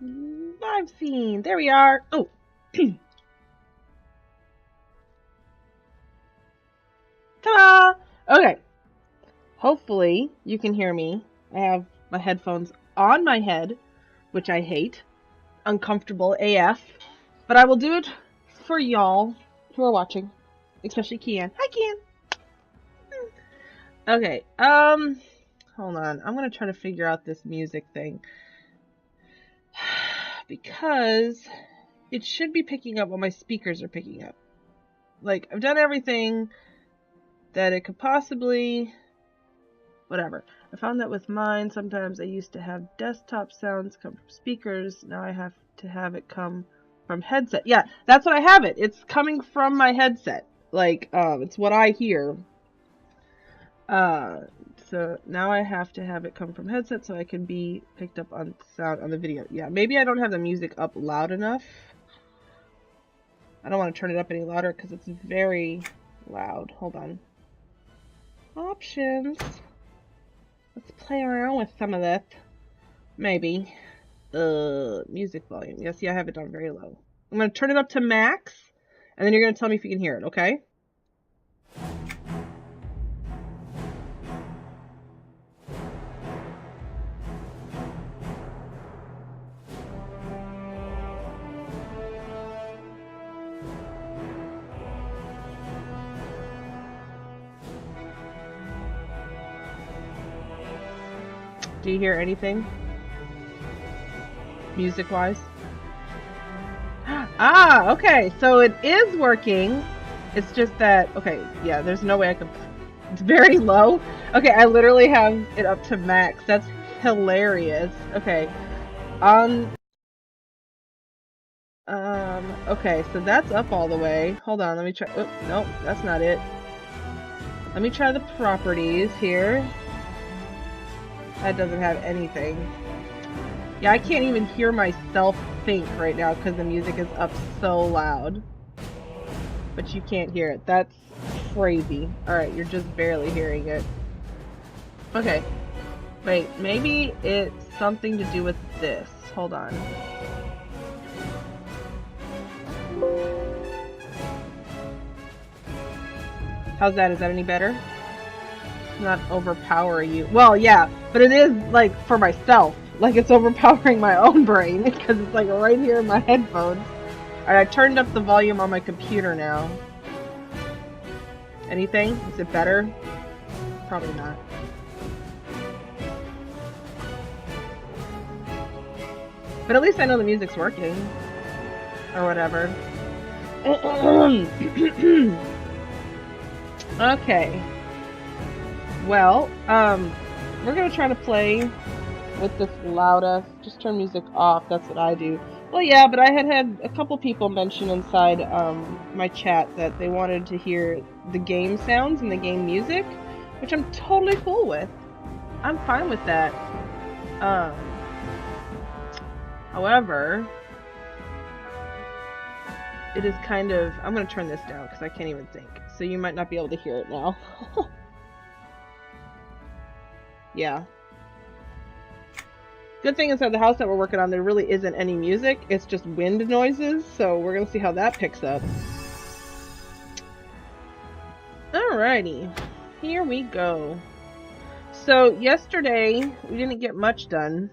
live scene. There we are. Oh. Ta-da! Okay. Hopefully you can hear me. I have my headphones on my head, which I hate. Uncomfortable AF. But I will do it for y'all who are watching. Especially Kian. Hi, Kian! Okay, hold on. I'm gonna try to figure out this music thing. Because it should be picking up what my speakers are picking up. Like, I've done everything that it could possibly... Whatever. I found that with mine, sometimes I used to have desktop sounds come from speakers. Now I have to have it come from headset. Yeah, that's what I have it. It's coming from my headset. Like, it's what I hear. So now I have to have it come from headset so I can be picked up on sound on the video. Yeah, maybe I don't have the music up loud enough. I don't want to turn it up any louder because it's very loud. Hold on. Options. Let's play around with some of this. Maybe. Music volume. Yeah, see, I have it on very low. I'm going to turn it up to max, and then you're going to tell me if you can hear it, okay? Do you hear anything? Music-wise? Ah, okay. So it is working. It's just that, okay, yeah, there's no way I could... It's very low. Okay, I literally have it up to max. That's hilarious. Okay. Okay, so that's up all the way. Hold on, let me try... Oh, nope, that's not it. Let me try the properties here. That doesn't have anything. Yeah, I can't even hear myself think right now because the music is up so loud. But you can't hear it. That's crazy. Alright, you're just barely hearing it. Okay. Wait, maybe it's something to do with this. Hold on. How's that? Is that any better? Not overpower you. Well, yeah, but it is like for myself. Like it's overpowering my own brain because it's like right here in my headphones. Alright, I turned up the volume on my computer now. Anything? Is it better? Probably not. But at least I know the music's working. Or whatever. Okay. Well, we're gonna try to play with this loud just turn music off, that's what I do. Well, yeah, but I had a couple people mention inside my chat that they wanted to hear the game sounds and the game music, which I'm totally cool with. I'm fine with that. However, it is kind of... I'm going to turn this down because I can't even think. So you might not be able to hear it now. Yeah. Good thing inside the house that we're working on, there really isn't any music. It's just wind noises. So we're going to see how that picks up. Alrighty. Here we go. So yesterday, we didn't get much done.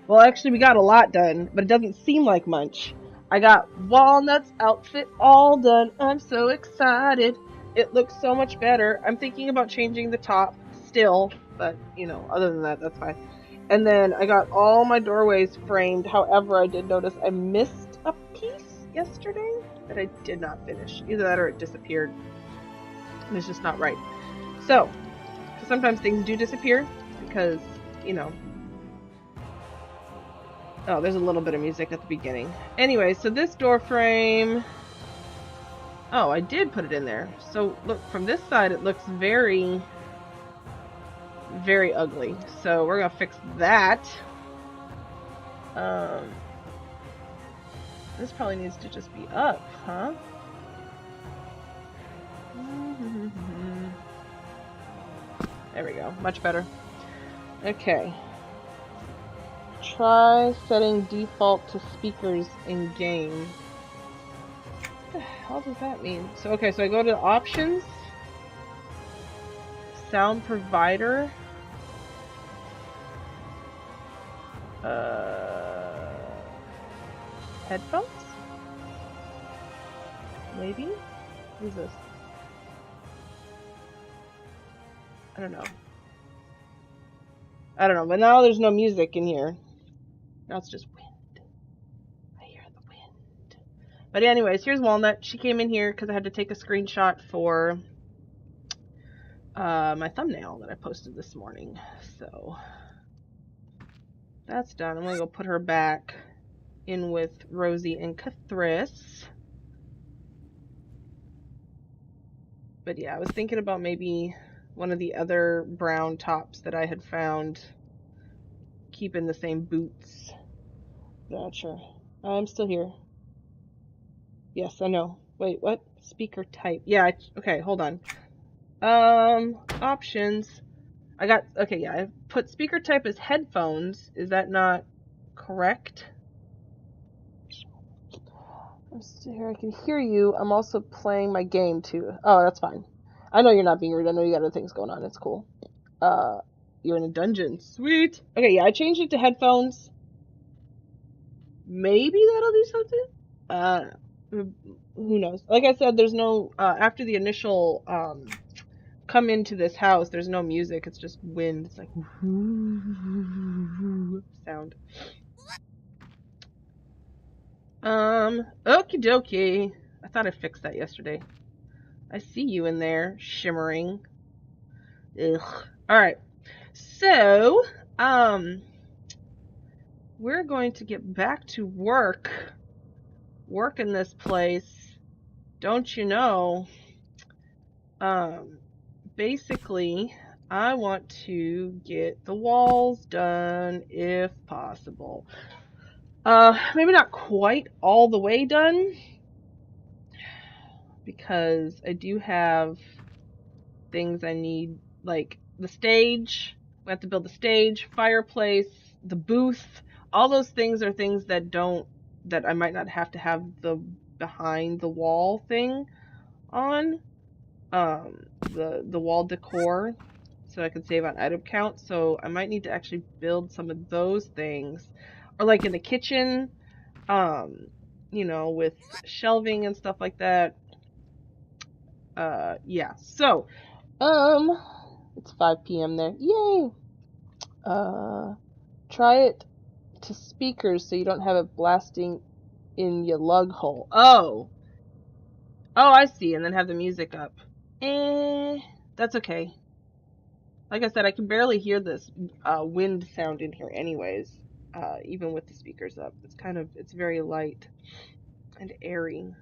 Well, actually, we got a lot done, but it doesn't seem like much. I got Walnut's outfit all done. I'm so excited. It looks so much better. I'm thinking about changing the top still, but, you know, other than that, that's fine. And then I got all my doorways framed. However, I did notice I missed a piece yesterday that I did not finish. Either that or it disappeared. And it's just not right. So, sometimes things do disappear because, you know... Oh, there's a little bit of music at the beginning. Anyway, so this door frame... Oh, I did put it in there. So, look, from this side, it looks very, very ugly. So, we're gonna fix that. This probably needs to just be up, huh? There we go. Much better. Okay. Try setting default to speakers in game. What the hell does that mean? So, okay, so I go to options, sound provider, headphones? Maybe? What is this? I don't know. I don't know, but now there's no music in here. Now it's just wind. I hear the wind. But anyways, here's Walnut. She came in here because I had to take a screenshot for my thumbnail that I posted this morning. So that's done. I'm going to go put her back in with Rosie and Cathris. But yeah, I was thinking about maybe one of the other brown tops that I had found, keeping the same boots. Not sure. I'm still here. Yes, I know. Wait, what? Speaker type. Yeah, okay, hold on. Options. I got, okay, yeah, I put speaker type as headphones. Is that not correct? I'm still here. I can hear you. I'm also playing my game too. Oh, that's fine. I know you're not being rude. I know you got other things going on. It's cool. You're in a dungeon. Sweet. Okay, yeah, I changed it to headphones. Maybe that'll do something. Who knows? Like I said, there's no after the initial come into this house, there's no music. It's just wind. It's like sound. Okie dokie. I thought I fixed that yesterday. I see you in there, shimmering. Ugh. Alright. So, we're going to get back to work. Work in this place. Don't you know? Basically, I want to get the walls done if possible. Maybe not quite all the way done, because I do have things I need, like the stage. We have to build the stage, fireplace, the booth. All those things are things that I might not have to have the behind the wall thing on. The wall decor, so I can save on item count. So I might need to actually build some of those things, or like in the kitchen, you know, with shelving and stuff like that. Yeah. So, it's 5 p.m. there. Yay! Try it to speakers so you don't have it blasting in your lug hole. Oh, I see. And then have the music up. That's okay. Like I said, I can barely hear this wind sound in here anyways, even with the speakers up. It's very light and airy.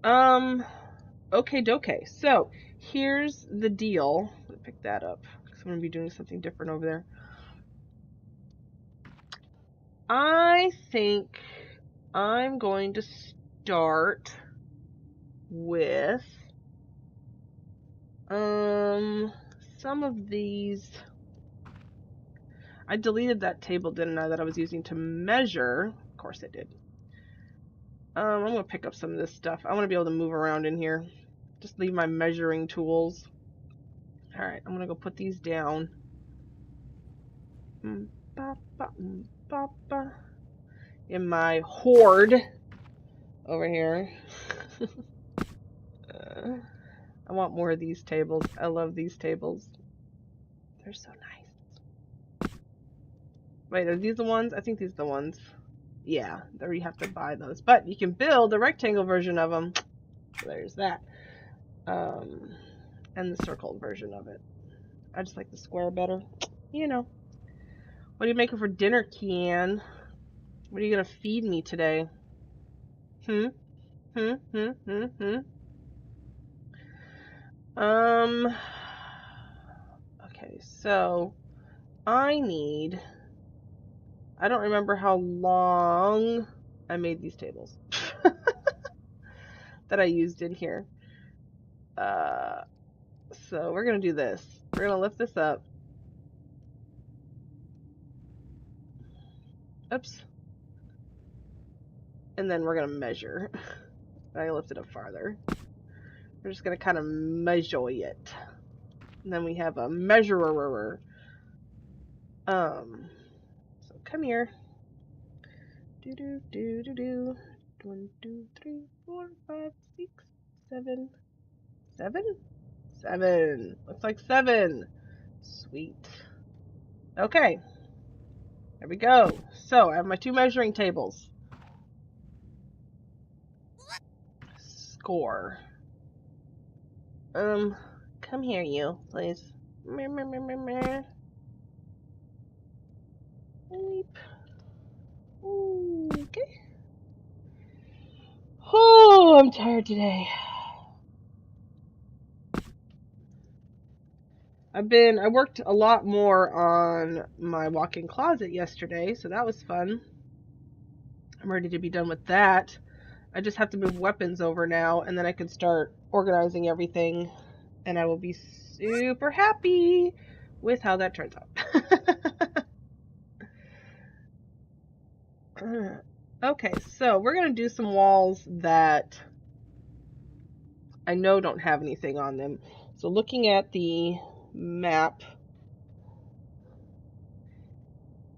Okay, doke. So, here's the deal. Let me pick that up, because I'm going to be doing something different over there. I think I'm going to start with some of these. I deleted that table, didn't I, that I was using to measure? Of course I did. I'm going to pick up some of this stuff. I want to be able to move around in here. Just leave my measuring tools. Alright, I'm going to go put these down. In my hoard over here. I want more of these tables. I love these tables. They're so nice. Wait, are these the ones? I think these are the ones. Yeah, there you have to buy those. But you can build a rectangle version of them. So there's that. And the circle version of it. I just like the square better. You know. What are you making for dinner, Kian? What are you gonna feed me today? Okay, so I don't remember how long I made these tables that I used in here. So we're gonna do this. We're gonna lift this up. Oops. And then we're going to measure. I lift it up farther. We're just going to kind of measure it. And then we have a measurer. So come here. Do do do do do. 1, 2, 3, 4, 5, 6, 7. 7? 7. Looks like 7. Sweet. Okay. There we go. So I have my 2 measuring tables. Score. Come here, you, please. Weep. Okay. Oh, I'm tired today. I worked a lot more on my walk-in closet yesterday, so that was fun. I'm ready to be done with that. I just have to move weapons over now, and then I can start organizing everything, and I will be super happy with how that turns out. Okay, so we're going to do some walls that I know don't have anything on them. So looking at the map,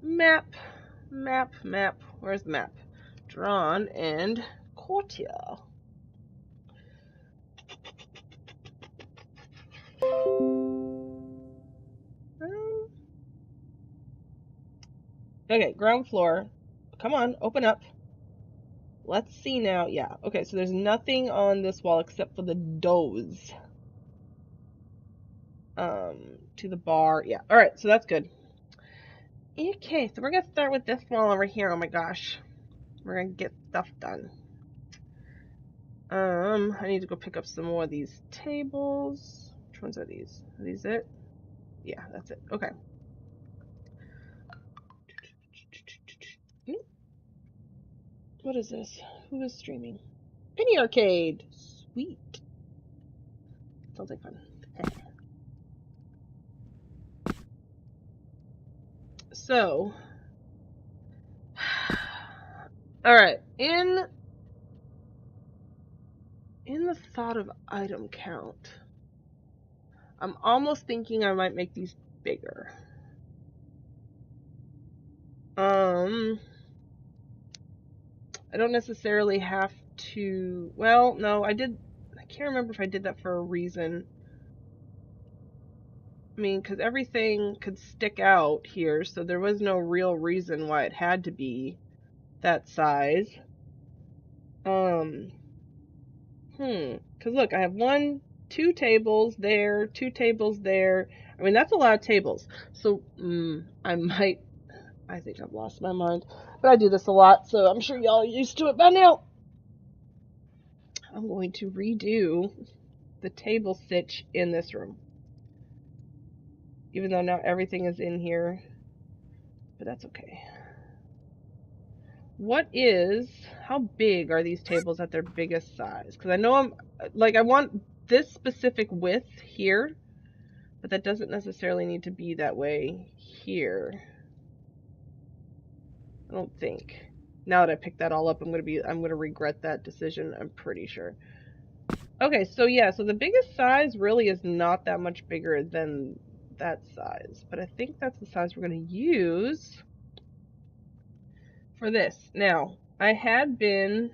where's the map? Dran and Courtier. Okay, ground floor. Come on, open up. Let's see now. Yeah, okay, so there's nothing on this wall except for the doors. To the bar. Yeah, alright, so that's good. Okay, so we're gonna start with this wall over here. Oh my gosh. We're gonna get stuff done. I need to go pick up some more of these tables. Which ones are these? Are these it? Yeah, that's it. Okay. What is this? Who is streaming? Penny Arcade. Sweet. Sounds like fun. So, all right. In the thought of item count, I'm almost thinking I might make these bigger. I don't necessarily have to. Well, no, I did. I can't remember if I did that for a reason. I mean, because everything could stick out here, so there was no real reason why it had to be that size. Because look, I have 2 tables there, 2 tables there. I mean, that's a lot of tables. So, I think I've lost my mind. But I do this a lot, so I'm sure y'all are used to it by now. I'm going to redo the table stitch in this room. Even though now everything is in here. But that's okay. How big are these tables at their biggest size? Because I know I want this specific width here, but that doesn't necessarily need to be that way here. I don't think. Now that I picked that all up, I'm gonna regret that decision, I'm pretty sure. Okay, so yeah, so the biggest size really is not that much bigger than that size, but I think that's the size we're gonna use for this. Now, I had been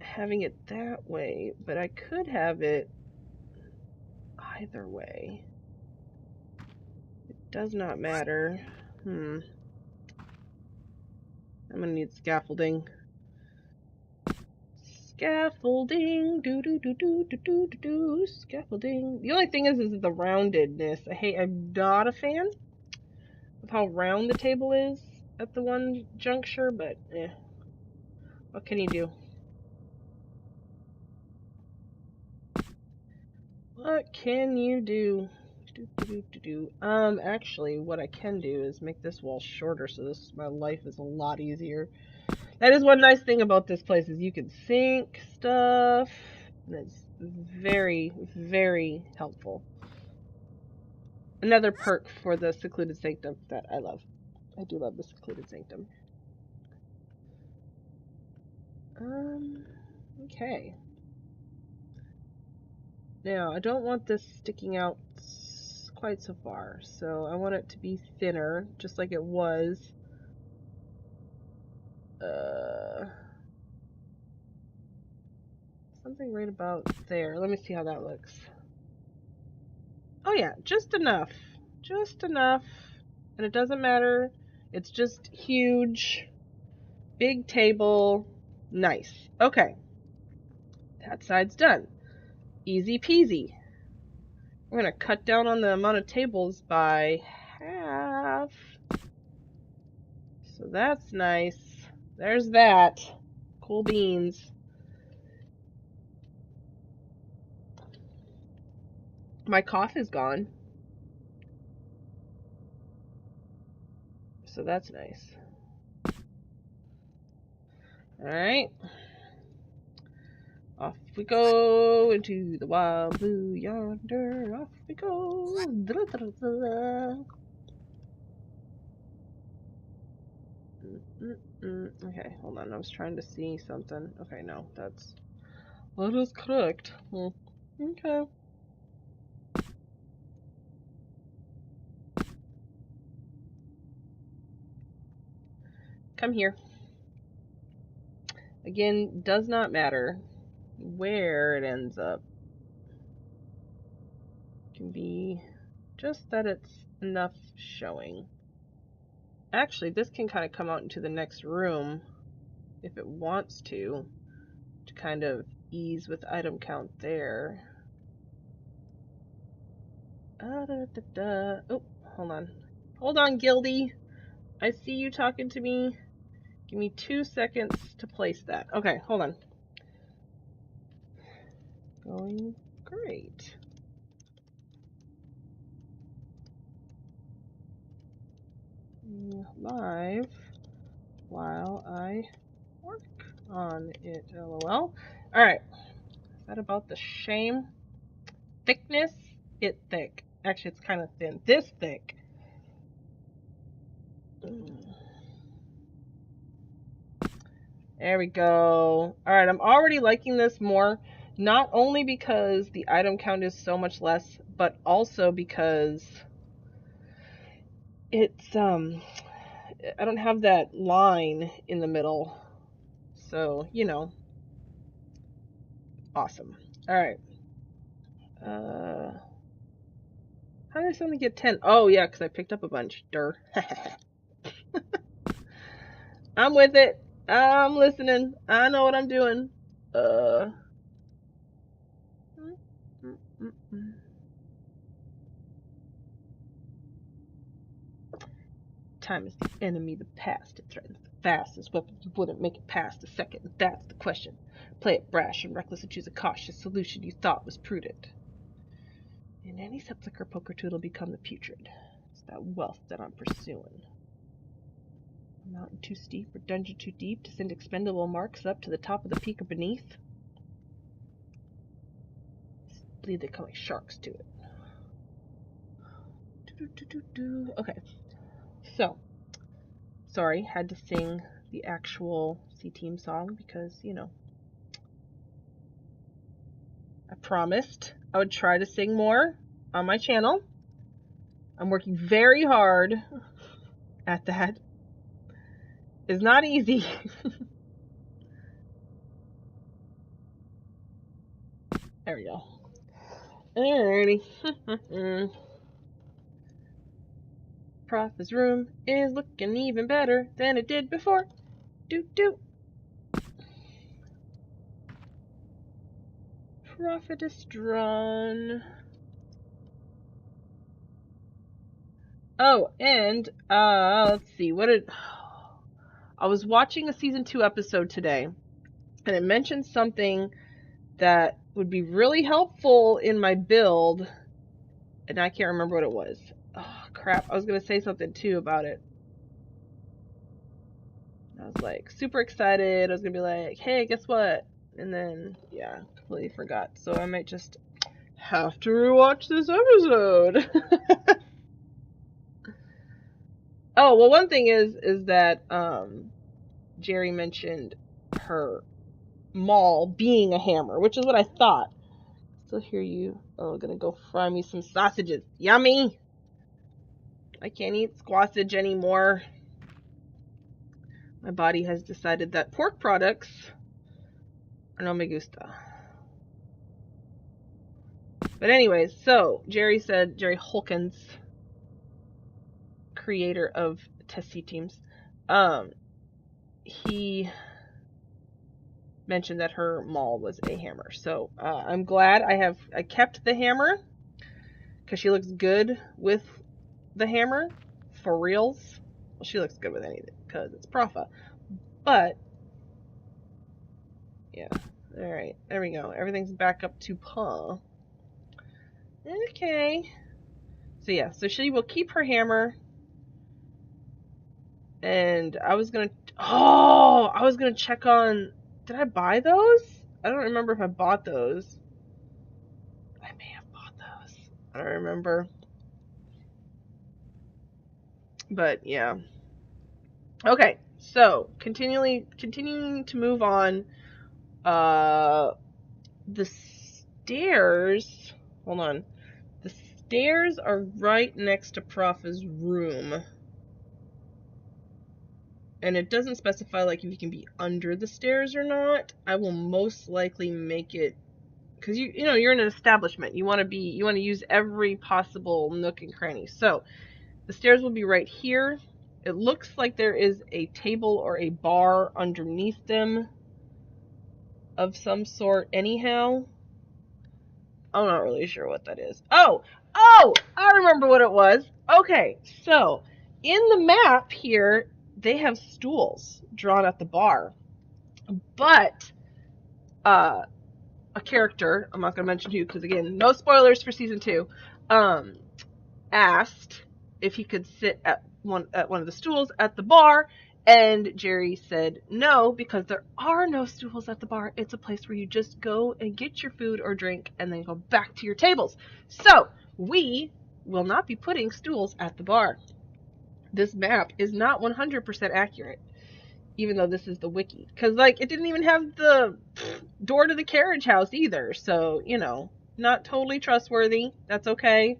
having it that way, but I could have it either way. It does not matter. I'm gonna need scaffolding. Scaffolding, scaffolding. The only thing is the roundedness. I'm not a fan of how round the table is at the one juncture, but what can you do? What can you do? Actually, what I can do is make this wall shorter, so my life is a lot easier. That is one nice thing about this place, is you can sink stuff, and it's very, very helpful. Another perk for the secluded sanctum that I love. I do love the secluded sanctum. Okay. Now, I don't want this sticking out quite so far, so I want it to be thinner, just like it was. Something right about there. Let me see how that looks. Oh yeah, just enough. Just enough. And it doesn't matter. It's just huge. Big table. Nice. Okay. That side's done. Easy peasy. We're going to cut down on the amount of tables by half. So that's nice. There's that. Cool beans. My cough is gone. So that's nice. Alright. Off we go into the wild blue yonder. Off we go. Okay, hold on. I was trying to see something. Okay, no, that is correct. Okay. Come here. Again, does not matter where it ends up. It can be just that it's enough showing. Actually, this can kind of come out into the next room if it wants to kind of ease with item count there. Oh, hold on. Hold on, Gildy. I see you talking to me. Give me 2 seconds to place that. Okay, hold on. Going great. Live while I work on it, lol. Alright. Is that about the shame? Thickness? It's thick. Actually, it's kind of thin. This thick. There we go. Alright, I'm already liking this more. Not only because the item count is so much less, but also because it's, I don't have that line in the middle. So, you know. Awesome. Alright. How did I suddenly get 10? Oh, yeah, because I picked up a bunch. Durr. I'm with it. I'm listening. I know what I'm doing. Time is the enemy of the past. It threatens the fastest weapon. You wouldn't make it past a second. And that's the question. Play it brash and reckless and choose a cautious solution you thought was prudent. In any sepulchre, poker two will become the putrid. It's that wealth that I'm pursuing. A mountain too steep or dungeon too deep to send expendable marks up to the top of the peak or beneath. I believe they come like sharks to it. Okay. So, sorry, had to sing the actual C-Team song because, you know, I promised I would try to sing more on my channel. I'm working very hard at that. It's not easy. There we go. Alrighty. Prophet's room is looking even better than it did before. Doot. Prophetess Dran. Oh, and let's see. I was watching a season 2 episode today, and it mentioned something that would be really helpful in my build, and I can't remember what it was. Oh, crap. I was going to say something too about it. I was like super excited. I was going to be like, hey, guess what? And then, yeah, completely forgot. So I might just have to rewatch this episode. Oh, well, one thing is that Jerry mentioned her maul being a hammer, which is what I thought. Still hear you. Oh, gonna go fry me some sausages. Yummy! I can't eat squassage anymore. My body has decided that pork products are no me gusta. But anyways, so Jerry Holkins, creator of Tessie Teams, he mentioned that her maul was a hammer. So I'm glad I kept the hammer because she looks good with the hammer for reals. Well, she looks good with anything because it's Profa. But yeah, all right, there we go. Everything's back up to par. Okay. So yeah, so she will keep her hammer. And I was gonna check on, did I buy those? I don't remember if I bought those. I may have bought those. I don't remember. But yeah. Okay, so continuing to move on. The stairs. Hold on. The stairs are right next to Profa's room. And it doesn't specify like if you can be under the stairs or not. I will most likely make it, because you know you're in an establishment. You want to use every possible nook and cranny. So the stairs will be right here. It looks like there is a table or a bar underneath them of some sort anyhow. I'm not really sure what that is. Oh, I remember what it was. Okay, so in the map here, they have stools drawn at the bar. But a character, I'm not going to mention who because again, no spoilers for season 2, asked if he could sit at one of the stools at the bar, and Jerry said no because there are no stools at the bar. It's a place where you just go and get your food or drink and then go back to your tables. So we will not be putting stools at the bar. This map is not 100% accurate, even though this is the wiki, because like it didn't even have the door to the carriage house either. So you know, not totally trustworthy. That's okay.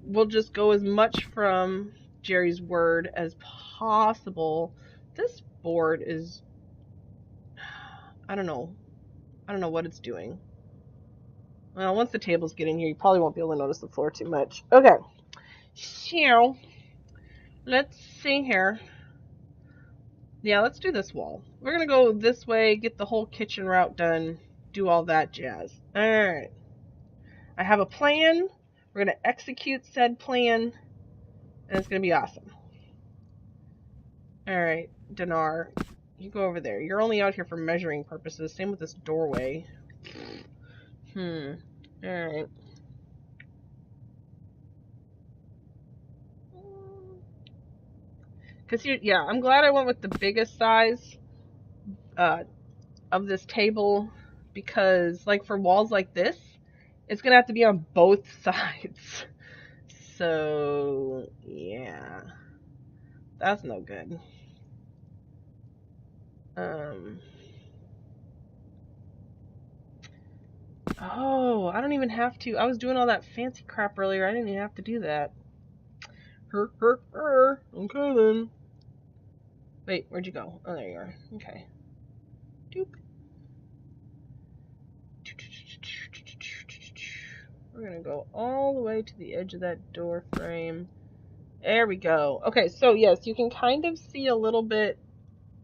We'll just go as much from Jerry's word as possible. This board is, I don't know what it's doing. Well, once the tables get in here, you probably won't be able to notice the floor too much. Okay, so let's see here. Yeah, let's do this wall. We're gonna go this way, get the whole kitchen route done, do all that jazz. Alright. I have a plan. We're gonna execute said plan, and it's gonna be awesome. Alright, Dinar, you go over there. You're only out here for measuring purposes. Same with this doorway. Alright. Because yeah, I'm glad I went with the biggest size of this table, because like for walls like this, it's gonna have to be on both sides. So yeah, that's no good. Oh, I don't even have to. I was doing all that fancy crap earlier. I didn't even have to do that. Okay then. Wait, where'd you go? Oh, there you are. Okay. Doop. We're gonna go all the way to the edge of that door frame. There we go. Okay, so yes, you can kind of see a little bit.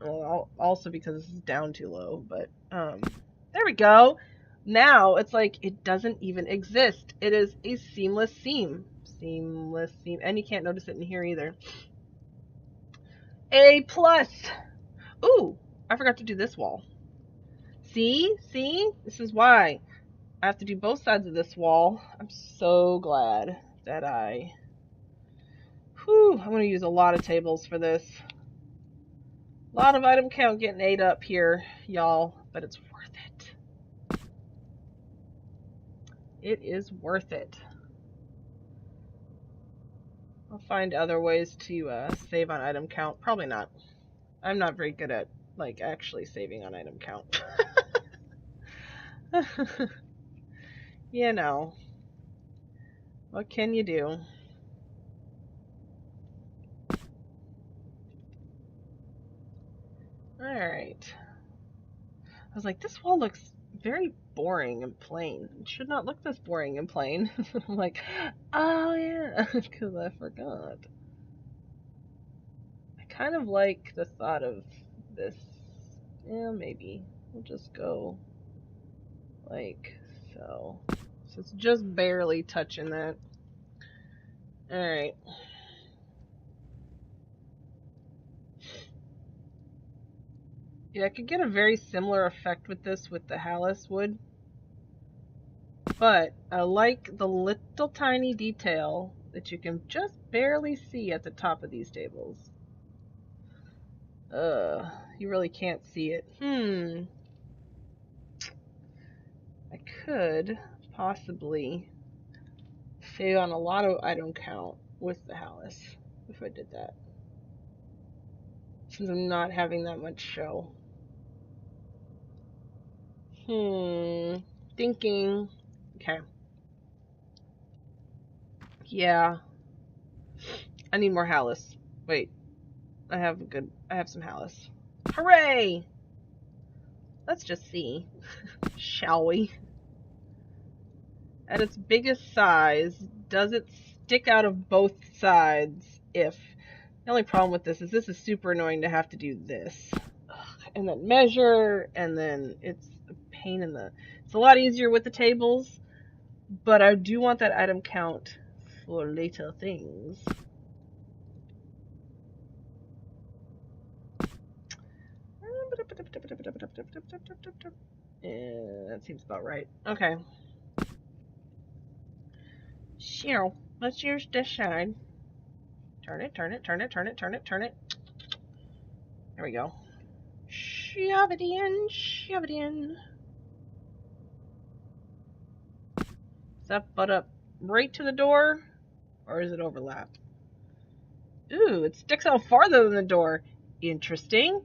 Well, also because this is down too low, but there we go. Now it's like it doesn't even exist. It is a seamless seam. Seamless seam. And you can't notice it in here either. A plus. Ooh, I forgot to do this wall. See? This is why I have to do both sides of this wall. I'm so glad that I'm going to use a lot of tables for this. A lot of item count getting ate up here, y'all, but it's worth it. It is worth it. I'll find other ways to save on item count. Probably not. I'm not very good at, like, actually saving on item count. You know. What can you do? Alright. I was like, this wall looks very boring and plain. It should not look this boring and plain. I'm like, oh yeah, because I forgot. I kind of like the thought of this. Yeah, maybe. We'll just go like so. So it's just barely touching that. Alright. Yeah, I could get a very similar effect with this with the Hallis wood. But I like the little tiny detail that you can just barely see at the top of these tables. You really can't see it. I could possibly save on a lot of item count with the Hallis if I did that. Since I'm not having that much show. Thinking. Okay. Yeah. I need more Hallis. Wait. I have some Hallis. Hooray! Let's just see. Shall we? At its biggest size, does it stick out of both sides if... The only problem with this is super annoying to have to do this. And then measure, and then it's a pain in the... It's a lot easier with the tables, but I do want that item count for later things. Yeah, that seems about right. Okay. Cheryl, let's use this side. Turn it, turn it, turn it, turn it, turn it, turn it. There we go. Shove it in, shove it in. Is that butt up right to the door? Or is it overlap? Ooh, it sticks out farther than the door. Interesting.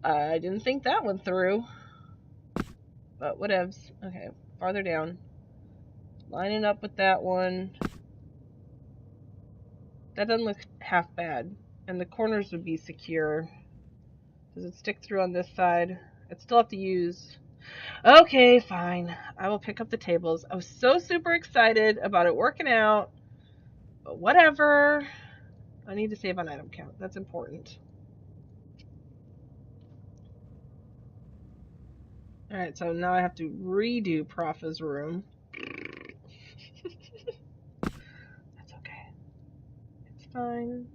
I didn't think that one through. But whatevs. Okay, farther down. Lining up with that one. That doesn't look half bad. And the corners would be secure. Does it stick through on this side? I'd still have to use... Okay, fine. I will pick up the tables. I was so super excited about it working out. But whatever. I need to save on item count. That's important. Alright, so now I have to redo Profa's room. That's okay. It's fine.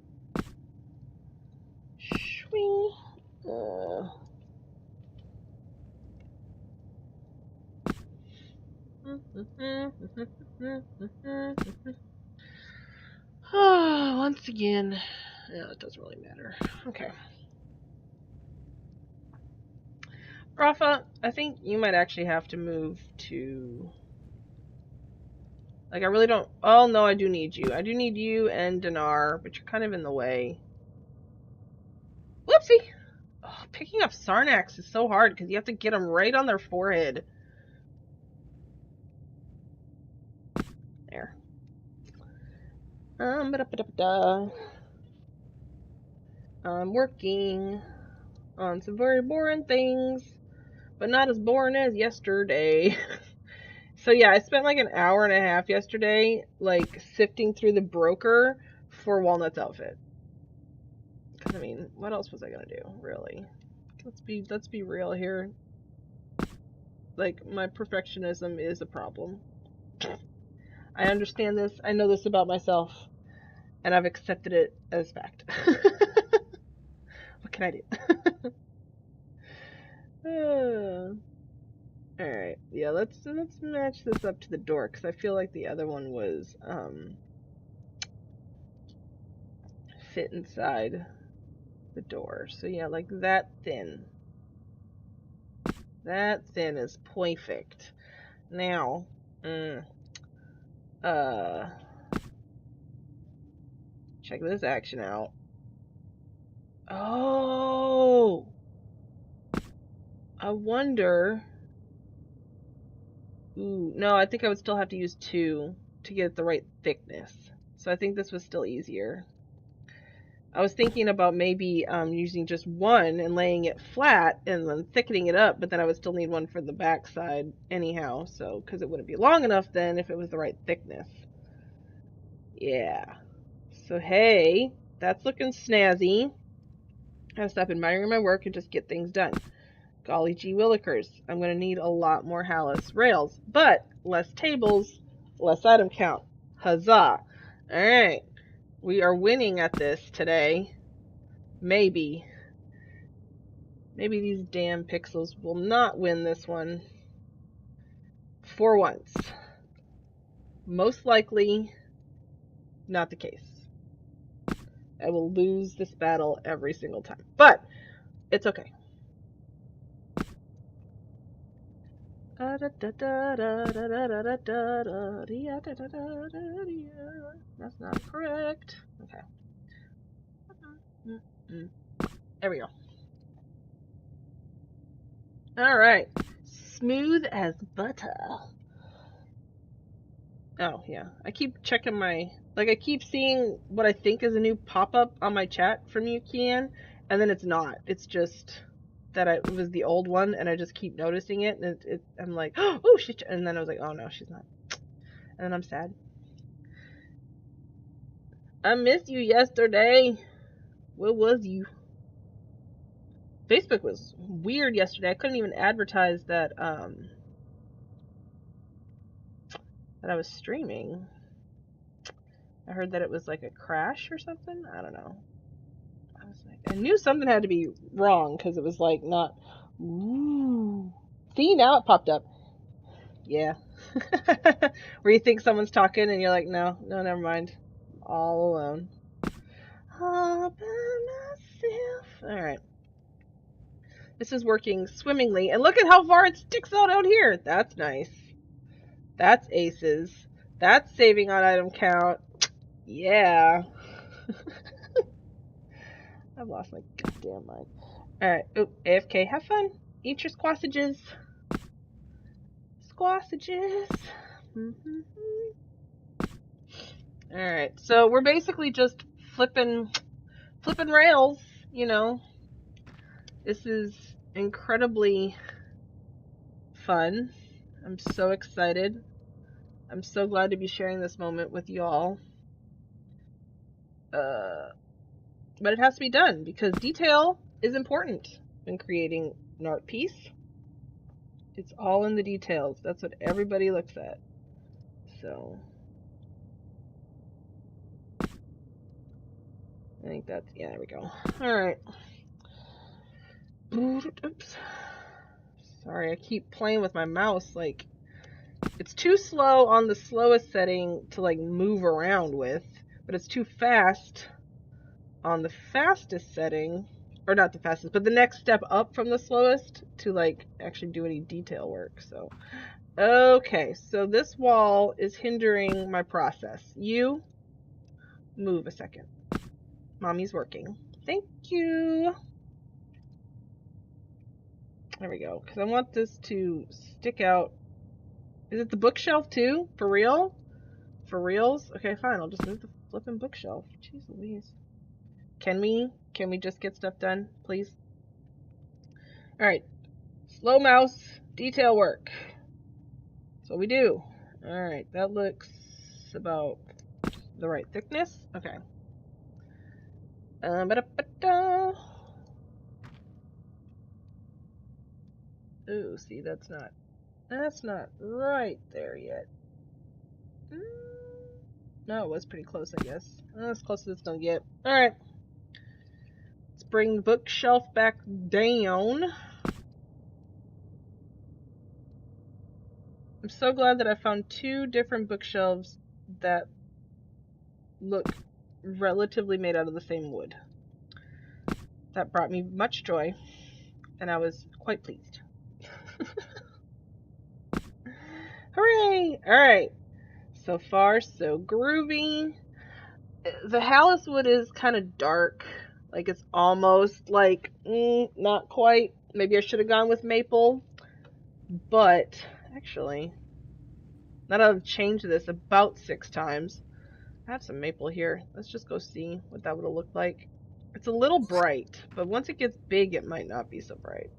Swing. Once again, yeah, it doesn't really matter. Okay. Rafa, I think you might actually have to move to... Like, I really don't... Oh, no, I do need you. I do need you and Dinar, but you're kind of in the way. Whoopsie! Oh, picking up Sarnax is so hard because you have to get them right on their forehead. There. I'm working on some very boring things, but not as boring as yesterday. So yeah, I spent like an hour and a half yesterday, like sifting through the broker for Walnut's outfit. Because I mean, what else was I gonna do, really? Let's be real here. Like, my perfectionism is a problem. I understand this. I know this about myself, and I've accepted it as fact. What can I do? Alright, yeah, let's match this up to the door, because I feel like the other one was, fit inside the door. So yeah, like that thin. That thin is perfect. Now, Check this action out. Oh, I wonder. Ooh, no, I think I would still have to use 2 to get the right thickness. So I think this was still easier. I was thinking about maybe using just 1 and laying it flat and then thickening it up, but then I would still need 1 for the back side anyhow, so because it wouldn't be long enough then if it was the right thickness. Yeah. So hey, that's looking snazzy. I gotta stop admiring my work and just get things done. Golly gee willikers, I'm gonna need a lot more Hallis rails, but less tables, less item count. Huzzah! Alright, we are winning at this today. Maybe. Maybe these damn pixels will not win this one. For once. Most likely, not the case. I will lose this battle every single time. But, it's okay. That's not correct. Okay. There we go. Alright. Smooth as butter. Oh, yeah. I keep checking my... Like, I keep seeing what I think is a new pop-up on my chat from you, Kian, and then it's not. It's just that it was the old one, and I just keep noticing it, and I'm like, oh, shit. And then I was like, oh, no, she's not. And then I'm sad. I missed you yesterday. Where was you? Facebook was weird yesterday. I couldn't even advertise that, that I was streaming. I heard that it was like a crash or something. I don't know. I was like, I knew something had to be wrong because it was like not. Ooh. See, now it popped up. Yeah. Where you think someone's talking and you're like, no, never mind. All alone. All by myself. All right. This is working swimmingly, and look at how far it sticks out here. That's nice. That's aces. That's saving on item count. Yeah. I've lost my goddamn mind. Alright. Oop, AFK. Have fun. Eat your squassages. Squassages. Alright. So we're basically just flipping rails, you know. This is incredibly fun. I'm so excited. I'm so glad to be sharing this moment with y'all. But it has to be done because detail is important in creating an art piece. It's all in the details. That's what everybody looks at. So I think that's, yeah, there we go. All right. Oops. Sorry, I keep playing with my mouse. Like, it's too slow on the slowest setting to like move around with, but it's too fast on the fastest setting, or not the fastest, but the next step up from the slowest to like actually do any detail work. So, okay, so this wall is hindering my process. You move a second. Mommy's working. Thank you. There we go. Because I want this to stick out. Is it the bookshelf too? For real? For reals? Okay, fine. I'll just move the flipping bookshelf. Jeez Louise. Can we just get stuff done, please? Alright. Slow mouse, detail work. That's what we do. Alright, that looks about the right thickness. Okay. Ooh, see, that's not right there yet. No, it was pretty close, I guess. As close as it's gonna get. Alright. Let's bring the bookshelf back down. I'm so glad that I found 2 different bookshelves that look relatively made out of the same wood. That brought me much joy, and I was quite pleased. Hooray! Alright. So far, so groovy. The Hallis wood is kind of dark. Like it's almost like, not quite. Maybe I should have gone with maple. But, actually, now that I've changed this about 6 times, I have some maple here. Let's just go see what that would have looked like. It's a little bright, but once it gets big, it might not be so bright.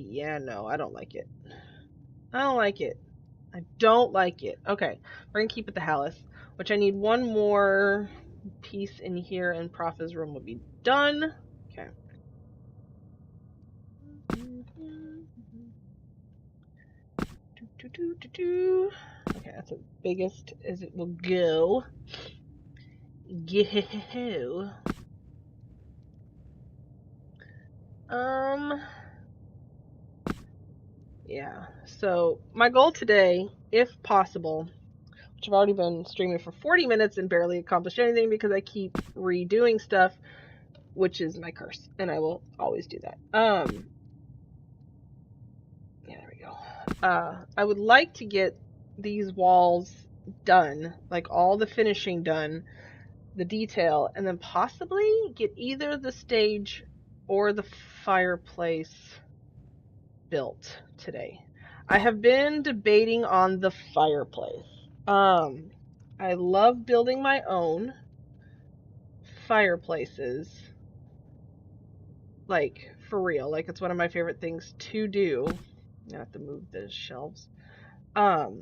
Yeah, no, I don't like it. I don't like it. I don't like it. Okay, we're gonna keep it the Hallis, which I need one more piece in here, and Prophet's room will be done. Okay. Okay, that's the biggest as it will go. Go. Yeah. So my goal today, if possible, which I've already been streaming for 40 minutes and barely accomplished anything because I keep redoing stuff, which is my curse, and I will always do that. Yeah, there we go. I would like to get these walls done, like all the finishing done, the detail, and then possibly get either the stage or the fireplace built today. I have been debating on the fireplace. I love building my own fireplaces. Like, for real. Like, it's one of my favorite things to do. I have to move the shelves. But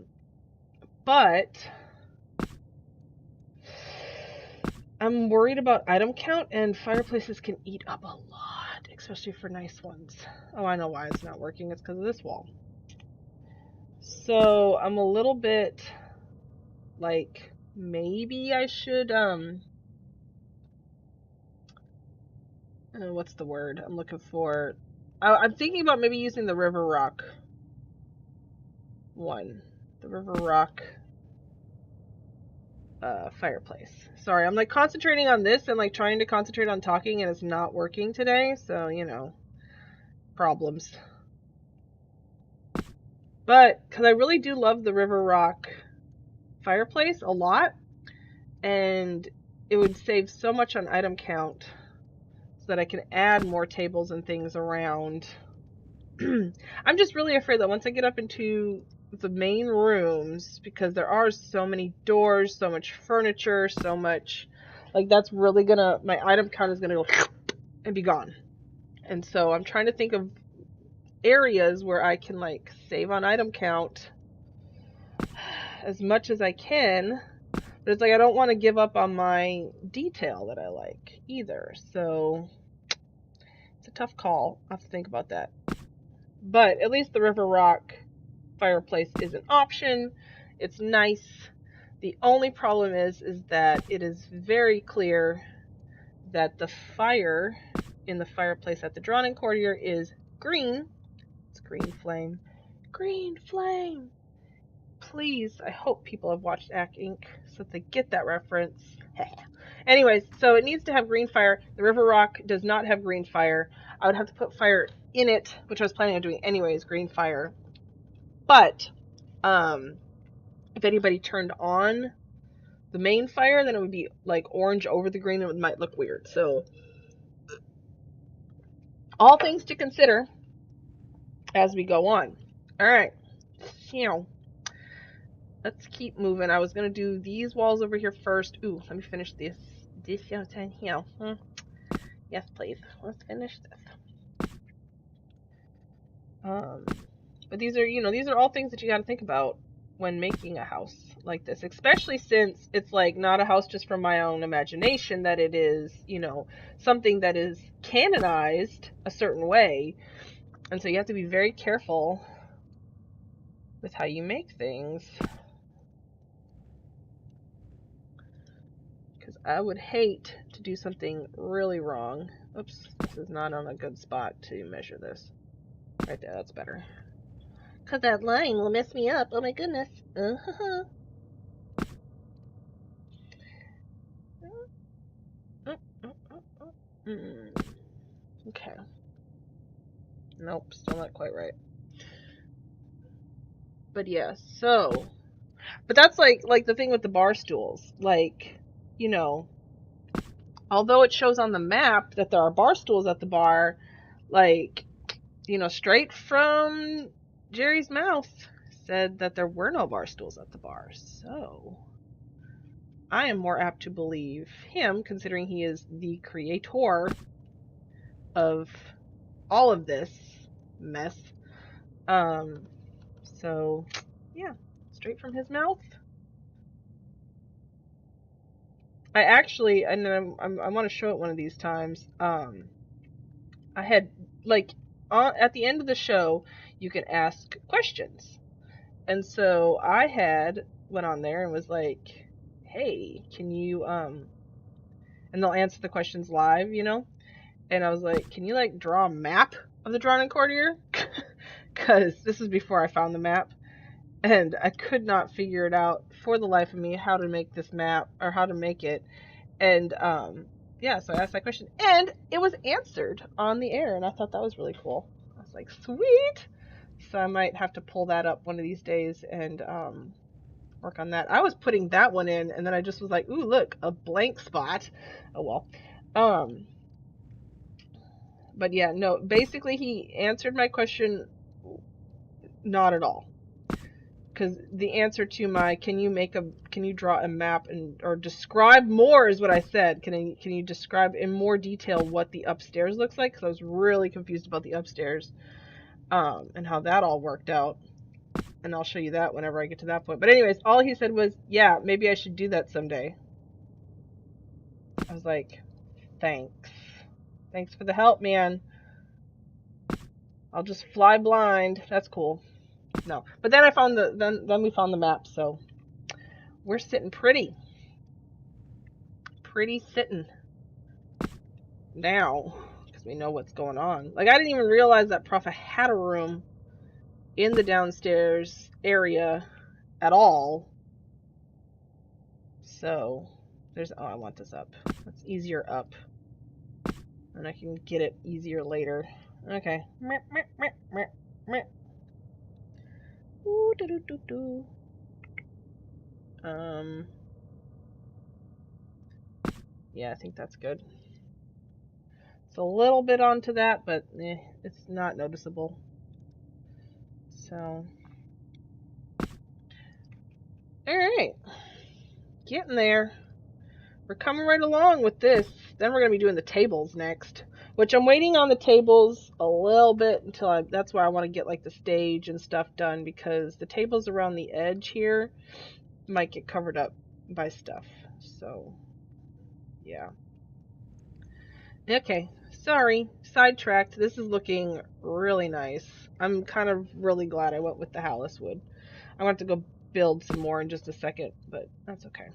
I'm worried about item count, and fireplaces can eat up a lot, especially for nice ones. Oh, I know why it's not working. It's because of this wall. So I'm a little bit like, maybe I should, what's the word I'm looking for? I'm thinking about maybe using the River Rock one. The River Rock fireplace. Sorry, I'm like concentrating on this and like trying to concentrate on talking, and it's not working today, so you know, problems. But because I really do love the River Rock fireplace a lot, and it would save so much on item count so that I can add more tables and things around. I'm just really afraid that once I get up into the main rooms, because there are so many doors, so much furniture, so much, like that's really gonna, my item count is gonna go and be gone. And so I'm trying to think of areas where I can like save on item count as much as I can, but it's like I don't want to give up on my detail that I like either. So it's a tough call. I have to think about that. But at least the River Rock fireplace is an option. It's nice. The only problem is that it is very clear that the fire in the fireplace at the Dran and Courtier is green. It's green flame. Green flame. Please, I hope people have watched Ack Inc. so that they get that reference. Anyways, so it needs to have green fire. The River Rock does not have green fire. I would have to put fire in it, which I was planning on doing anyways, green fire. But if anybody turned on the main fire, then it would be like orange over the green and it might look weird. So all things to consider as we go on. All right. Let's keep moving. I was going to do these walls over here first. Ooh, let me finish this. This here. Yes, please. Let's finish this. But these are, these are all things that you got to think about when making a house like this, especially since it's like not a house just from my own imagination, that it is, something that is canonized a certain way. And so you have to be very careful with how you make things. Because I would hate to do something really wrong. Oops, this is not on a good spot to measure this. Right there, that's better. Because that line will mess me up. Oh my goodness. Okay. Nope, still not quite right. But yeah, so, but that's like the thing with the bar stools. Like, you know, although it shows on the map that there are bar stools at the bar, like, you know, straight from Jerry's mouth said that there were no bar stools at the bar. So I am more apt to believe him, considering he is the creator of all of this mess. So yeah, straight from his mouth. I actually, and I want to show it one of these times. I had like at the end of the show, you can ask questions, and so I had went on there and was like, "Hey, can you and they'll answer the questions live, you know?" And I was like, "Can you like draw a map of the Dran and Courtier?" Because this is before I found the map, and I could not figure it out for the life of me how to make this map or how to make it. And yeah, so I asked that question and it was answered on the air, and I thought that was really cool. I was like, sweet. So I might have to pull that up one of these days and work on that. I was putting that one in and then I just was like, ooh, look, a blank spot. Oh well. Um but yeah, no, basically he answered my question not at all. Because the answer to my can you draw a map and or describe more is what I said. Can you describe in more detail what the upstairs looks like? Because I was really confused about the upstairs, and how that all worked out. And I'll show you that whenever I get to that point. But anyways, all he said was, yeah, maybe I should do that someday. I was like, thanks for the help, man. I'll just fly blind. That's cool. No, but then I found then we found the map, so we're sitting pretty sitting now because we know what's going on. Like, I didn't even realize that Prof had a room in the downstairs area at all. So there's, oh, I want this up. It's easier up, and I can get it easier later. Okay. Ooh, doo, doo, doo, doo. Yeah, I think that's good. It's a little bit onto that, but it's not noticeable. So, all right, getting there. We're coming right along with this. Then we're going to be doing the tables next, which I'm waiting on the tables a little bit until that's why I want to get like the stage and stuff done, because the tables around the edge here might get covered up by stuff. So, yeah. Okay, sorry, sidetracked. This is looking really nice. I'm kind of really glad I went with the Hallis wood. I want to go build some more in just a second, but that's okay.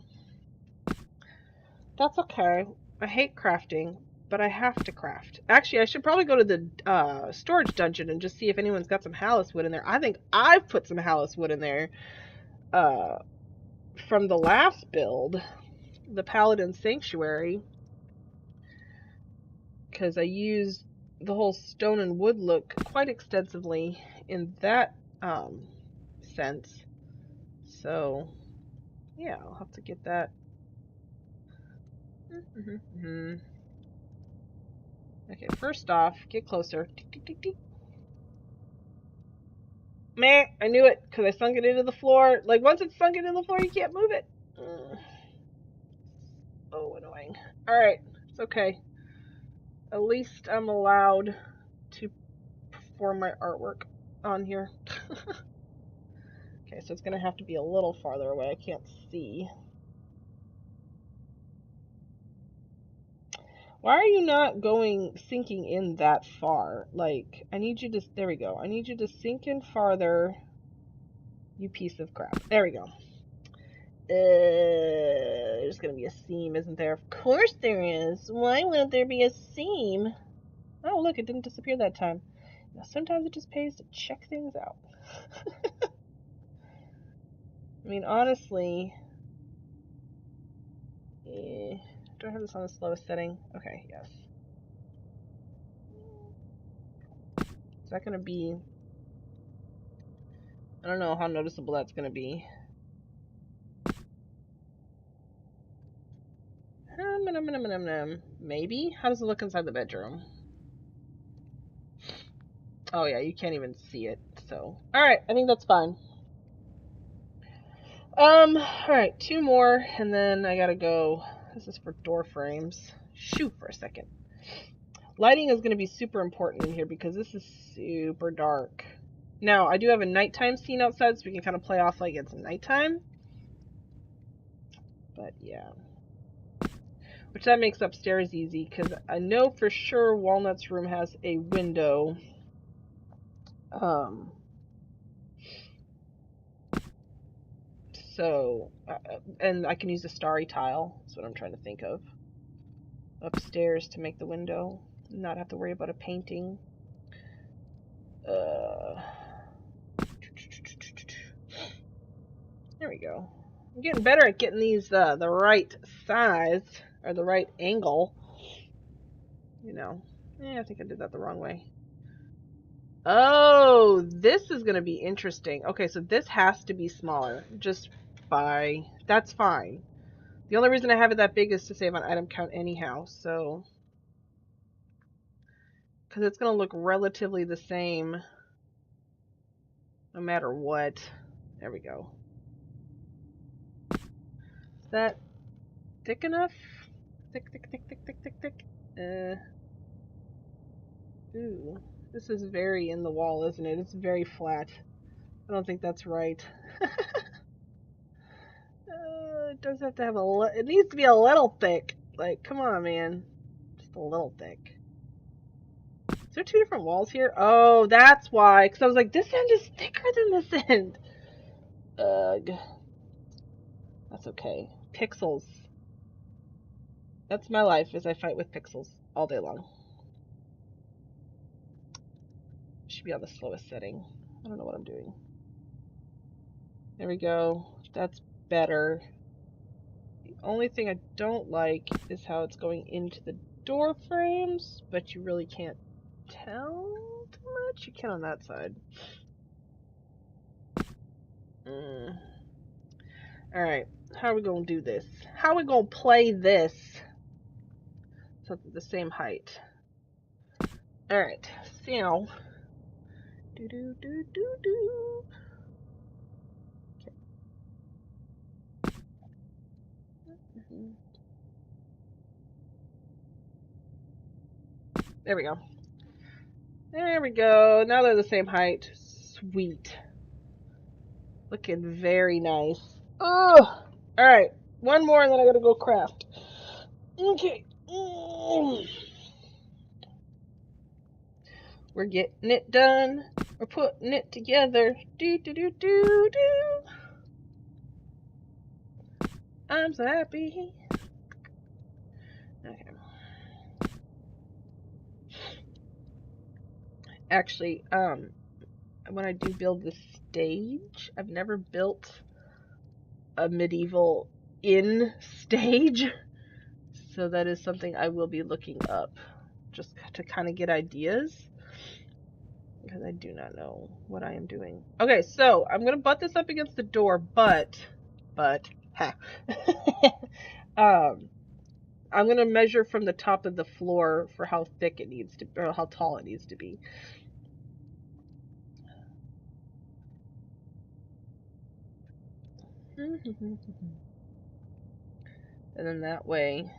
That's okay. I hate crafting, but I have to craft. Actually, I should probably go to the storage dungeon and just see if anyone's got some Hallis wood in there. I think I've put some Hallis wood in there from the last build, the Paladin Sanctuary, because I used the whole stone and wood look quite extensively in that sense. So, yeah, I'll have to get that. Okay, first off, get closer. Tick, tick, tick, tick. Meh, I knew it, because I sunk it into the floor. Like, once it's sunk into the floor, you can't move it. Oh, annoying. Alright, it's okay. At least I'm allowed to perform my artwork on here. Okay, so it's going to have to be a little farther away. I can't see. Why are you not sinking in that far? Like, I need you to, there we go. I need you to sink in farther, you piece of crap. There we go. There's gonna be a seam, isn't there? Of course there is. Why wouldn't there be a seam? Oh, look, it didn't disappear that time. Now, sometimes it just pays to check things out. I mean, honestly, do I have this on the slowest setting? Okay, yes. Is that going to be... I don't know how noticeable that's going to be. Maybe? How does it look inside the bedroom? Oh yeah, you can't even see it. So, alright, I think that's fine. Alright, 2 more, and then I gotta go. This is for door frames. Shoot for a second. Lighting is going to be super important in here because this is super dark. Now, I do have a nighttime scene outside, so we can kind of play off like it's nighttime. But yeah. Which that makes upstairs easy, because I know for sure Walnut's room has a window. So, and I can use a starry tile. That's what I'm trying to think of. Upstairs to make the window. Not have to worry about a painting. There we go. I'm getting better at getting these the right size or the right angle. You know. I think I did that the wrong way. Oh, this is going to be interesting. Okay, so this has to be smaller. Just by... That's fine. The only reason I have it that big is to save on item count anyhow, so... Because it's going to look relatively the same no matter what. There we go. Is that thick enough? Thick. Ooh. This is very in the wall, isn't it? It's very flat. I don't think that's right. It does have to have it needs to be a little thick. Like, come on, man. Just a little thick. Is there 2 different walls here? Oh, that's why. Because I was like, this end is thicker than this end. Ugh. That's okay. Pixels. That's my life, as I fight with pixels all day long. Should be on the slowest setting. I don't know what I'm doing. There we go. That's better. The only thing I don't like is how it's going into the door frames, but you really can't tell too much. You can on that side. Alright, how are we going to do this? How are we going to play this so it's the same height? Alright, so... Okay. There we go. There we go. Now they're the same height. Sweet. Looking very nice. Oh! Alright. 1 more and then I gotta go craft. Okay. We're getting it done. We're putting it together. Do. I'm so happy. Okay. Actually, when I do build the stage, I've never built a medieval inn stage, so that is something I will be looking up just to kind of get ideas, because I do not know what I am doing. Okay, so I'm gonna butt this up against the door, but I'm gonna measure from the top of the floor for how thick it needs to, or how tall it needs to be. And then that way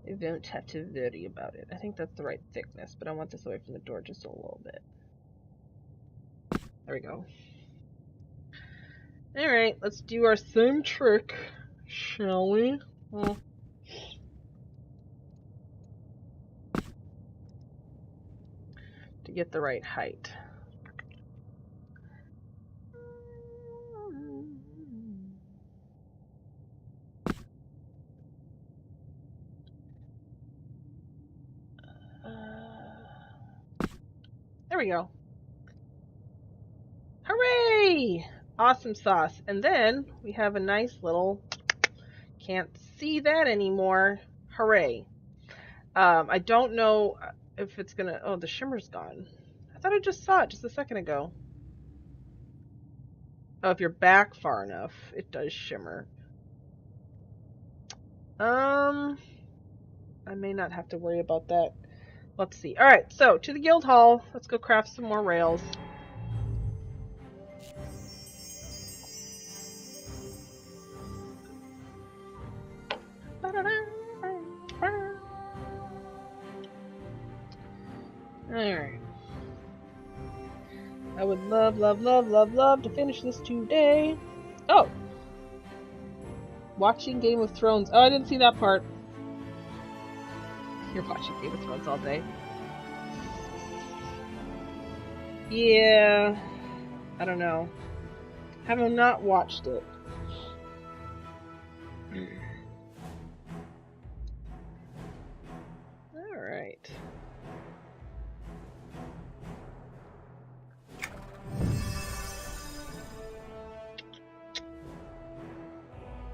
I don't have to worry about it. I think that's the right thickness, but I want this away from the door just a little bit. There we go. Alright, let's do our same trick, shall we? Well, to get the right height. There we go. Hooray! Awesome sauce. And then we have a nice little, can't see that anymore. Hooray. I don't know if it's gonna, oh, the shimmer's gone. thought I just saw it just a second ago. Oh, if you're back far enough, it does shimmer. I may not have to worry about that. Let's see. Alright, so to the guild hall. Let's go craft some more rails. Alright. I would love, love, love, love, love to finish this today. Oh! Watching Game of Thrones. Oh, I didn't see that part. You're watching Game of Thrones all day. Yeah. I don't know. Have not watched it. Alright.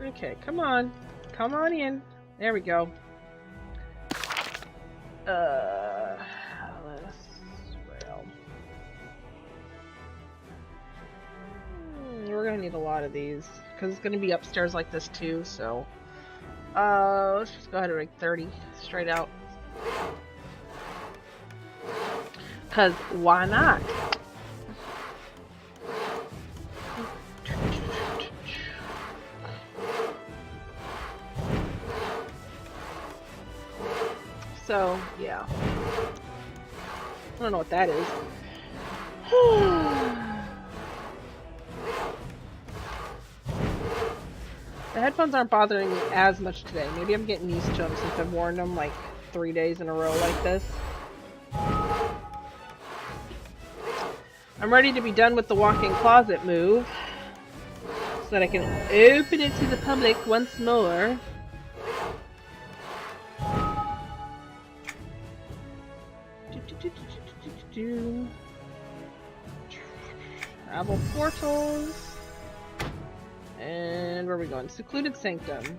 Okay, come on. Come on in. There we go. We're gonna need a lot of these because it's gonna be upstairs like this too. So, let's just go ahead and make 30 straight out. Cause why not? So, yeah. I don't know what that is. The headphones aren't bothering me as much today. Maybe I'm getting used to them since I've worn them like 3 days in a row like this. I'm ready to be done with the walk-in closet move so that I can open it to the public once more. Travel portals. And where are we going? Secluded Sanctum.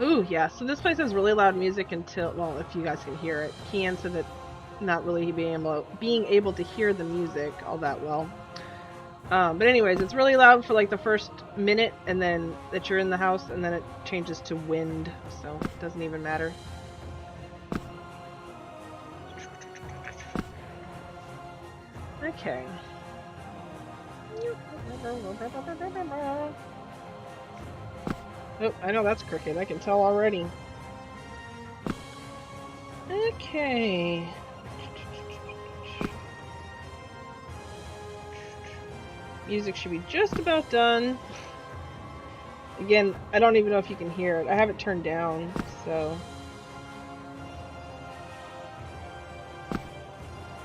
Ooh, yeah. So this place has really loud music until, well, if you guys can hear it. Can, so that not really being able to hear the music all that well. But anyways, it's really loud for like the first minute, and then that you're in the house, and then it changes to wind, so it doesn't even matter. Okay. Oh, I know that's crooked. I can tell already. Okay. Music should be just about done. Again, I don't even know if you can hear it. I have it turned down, so.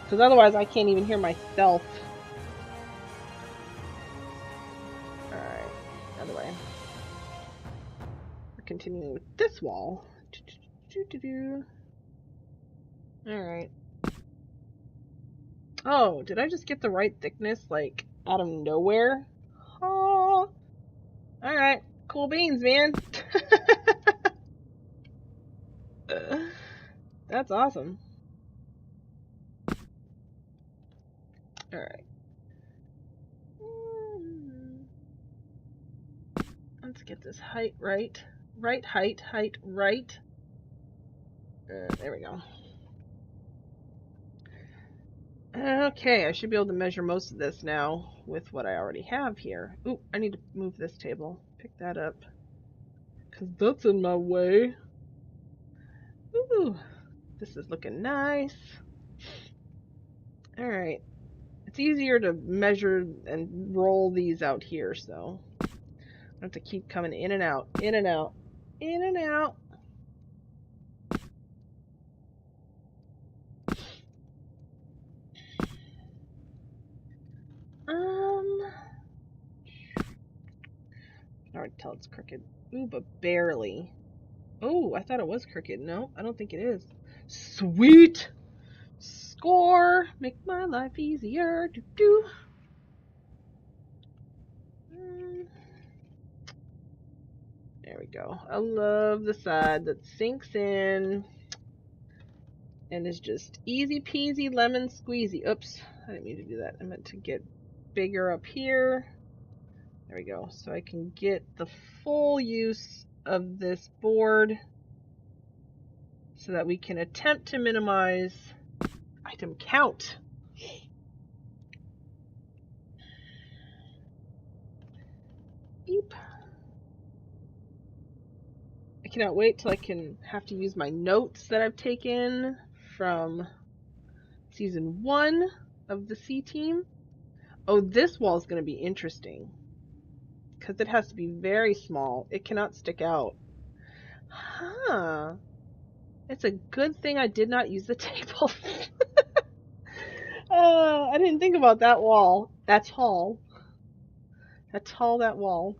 Because otherwise I can't even hear myself. Alright, other way. We're continuing with this wall. Alright. Oh, did I just get the right thickness, like, out of nowhere? Oh! Alright, cool beans, man. That's awesome. Alright. Let's get this height right. Right height, right. There we go. Okay, I should be able to measure most of this now with what I already have here. Ooh, I need to move this table. Pick that up. Because that's in my way. Ooh, this is looking nice. Alright. It's easier to measure and roll these out here, so I have to keep coming in and out, in and out, in and out. I can already tell it's crooked. Ooh, but barely. Oh, I thought it was crooked. No, I don't think it is. Sweet! Score! Make my life easier. Do-do. There we go. I love the side that sinks in and is just easy peasy lemon squeezy. Oops, I didn't mean to do that. I meant to get bigger up here. There we go. So I can get the full use of this board so that we can attempt to minimize item count. Beep. I cannot wait till I can have to use my notes that I've taken from season 1 of the C team. Oh, this wall is going to be interesting because it has to be very small. It cannot stick out. Huh. It's a good thing I did not use the table. I didn't think about that wall. That's tall. That's tall, that wall.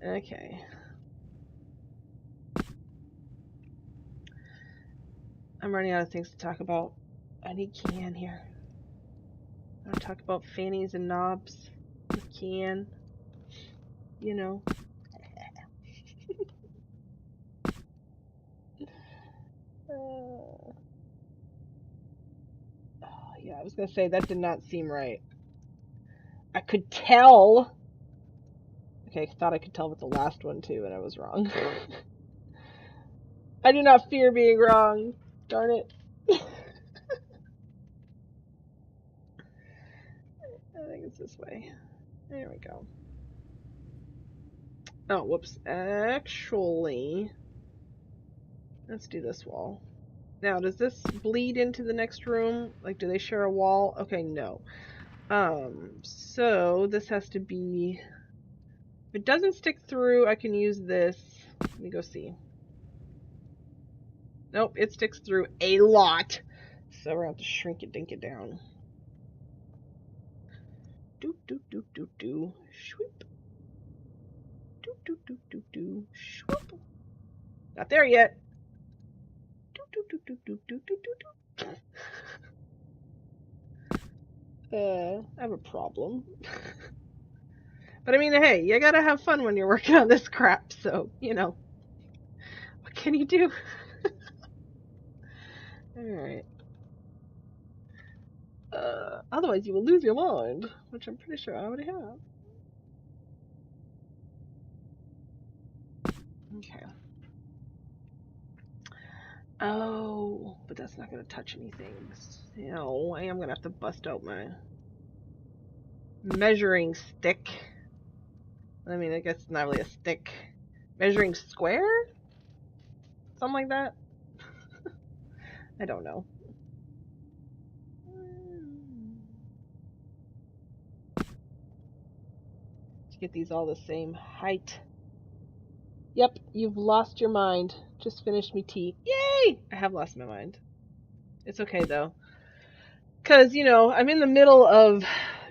Okay. I'm running out of things to talk about. I need Kian here. I want to talk about fannies and knobs with Kian. You know. Oh, yeah, I was going to say that did not seem right. I could tell. Okay, I thought I could tell with the last one too, and I was wrong. I do not fear being wrong. Darn it. I think it's this way. There we go. Oh, whoops. Actually, let's do this wall. Now, does this bleed into the next room? Like, do they share a wall? Okay, no. So this has to be... If it doesn't stick through, I can use this. Let me go see. Nope, it sticks through a lot. So we're going to have to shrink it, dink it down. Do, do, do, do, do. Shwoop. Do, do, do, do, do. Shwoop. Not there yet. Do, do, do, do, do, do, do, do. I have a problem. But I mean, hey, you gotta have fun when you're working on this crap, so, you know. What can you do? Alright. Otherwise you will lose your mind, which I'm pretty sure I already have. Okay. Oh, but that's not gonna touch anything. So I am gonna have to bust out my measuring stick. I mean, I guess it's not really a stick. Measuring square? Something like that? I don't know. To get these all the same height. Yep, you've lost your mind. Just finished me tea. Yay! I have lost my mind. It's okay, though. Because, you know, I'm in the middle of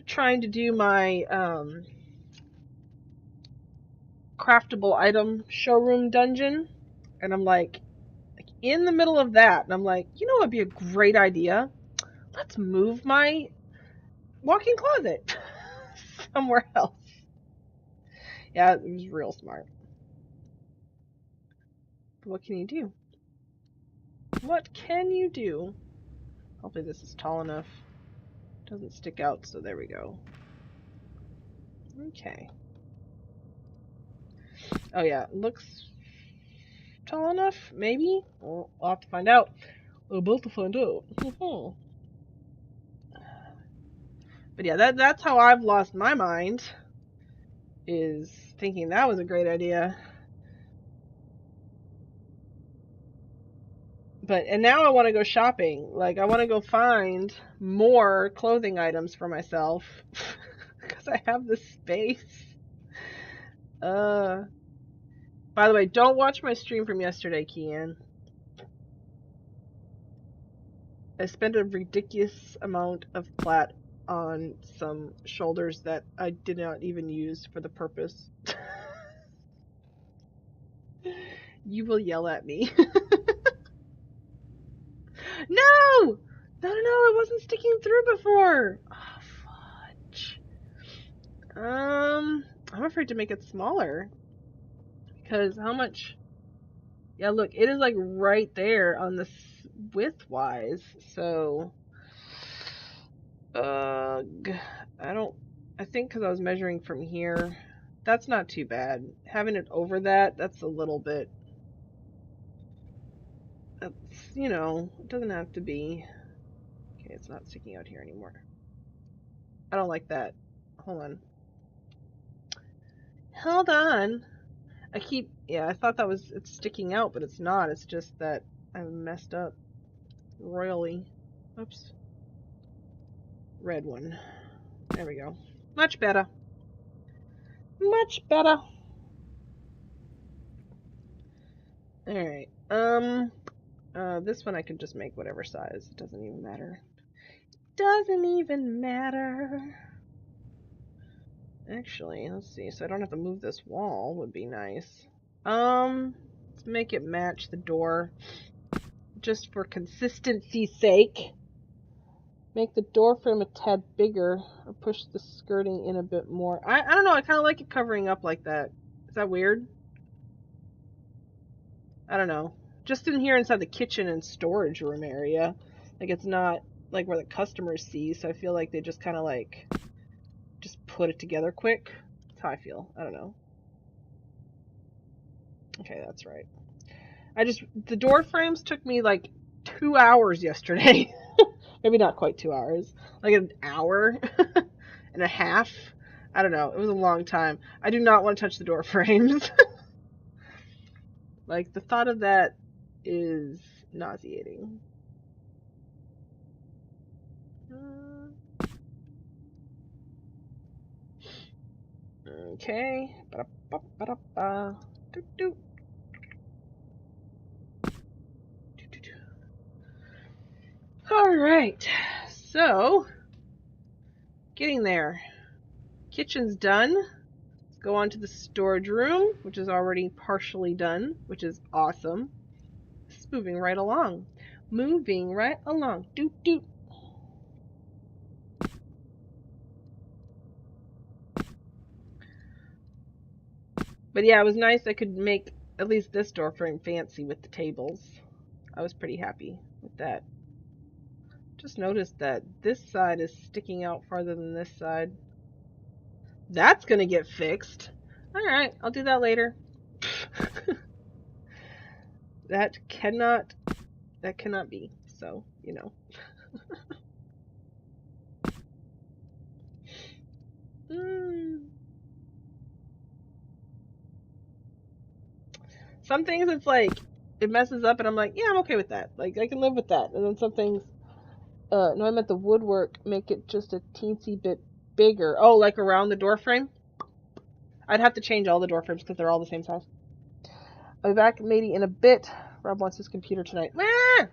trying to do my craftable item showroom dungeon. And I'm like in the middle of that. And I'm like, you know what would be a great idea? Let's move my walk-in closet somewhere else. Yeah, it was real smart. But what can you do? What can you do? Hopefully this is tall enough. Doesn't stick out, so there we go. Okay. Oh yeah, looks tall enough, maybe? We'll have to find out. We're about to find out. But yeah, that's how I've lost my mind, is thinking that was a great idea. And now I want to go shopping. Like, I want to go find more clothing items for myself because I have the space. By the way, don't watch my stream from yesterday, Kian. I spent a ridiculous amount of plat on some shoulders that I did not even use for the purpose. You will yell at me. No! No, it wasn't sticking through before. Oh, fudge. I'm afraid to make it smaller. Because how much? Yeah, look, it is like right there on this width-wise. So, I don't. I think because I was measuring from here, that's not too bad. Having it over that, that's a little bit. That's, you know, it doesn't have to be. Okay, it's not sticking out here anymore. I don't like that. Hold on. Hold on. Yeah, I thought that was, it's sticking out, but it's not. It's just that I messed up royally. Oops. Red one. There we go. Much better. Much better. Alright. This one I can just make whatever size. It doesn't even matter. Doesn't even matter. Actually, let's see. So I don't have to move this wall would be nice. Let's make it match the door. Just for consistency's sake. Make the door frame a tad bigger or push the skirting in a bit more. I don't know. I kind of like it covering up like that. Is that weird? I don't know. Just in here inside the kitchen and storage room area. Like it's not like where the customers see. So I feel like they just kind of like just put it together quick. That's how I feel. I don't know. Okay, that's right. The door frames took me like 2 hours yesterday. Maybe not quite 2 hours. Like an hour and a half. I don't know. It was a long time. I do not want to touch the door frames. Like the thought of that is nauseating. Okay. All right. So, getting there. Kitchen's done. Let's go on to the storage room, which is already partially done, which is awesome. It's moving right along. Moving right along. Doot doot. But yeah, it was nice I could make at least this door frame fancy with the tables. I was pretty happy with that. Just noticed that this side is sticking out farther than this side. That's gonna get fixed. Alright, I'll do that later. That cannot be. So, you know. Some things it's like it messes up and I'm like, yeah, I'm okay with that. Like I can live with that. And then some things no, I meant the woodwork, make it just a teensy bit bigger. Oh, like around the door frame? I'd have to change all the door frames because they're all the same size. I'll be back maybe in a bit. Rob wants his computer tonight.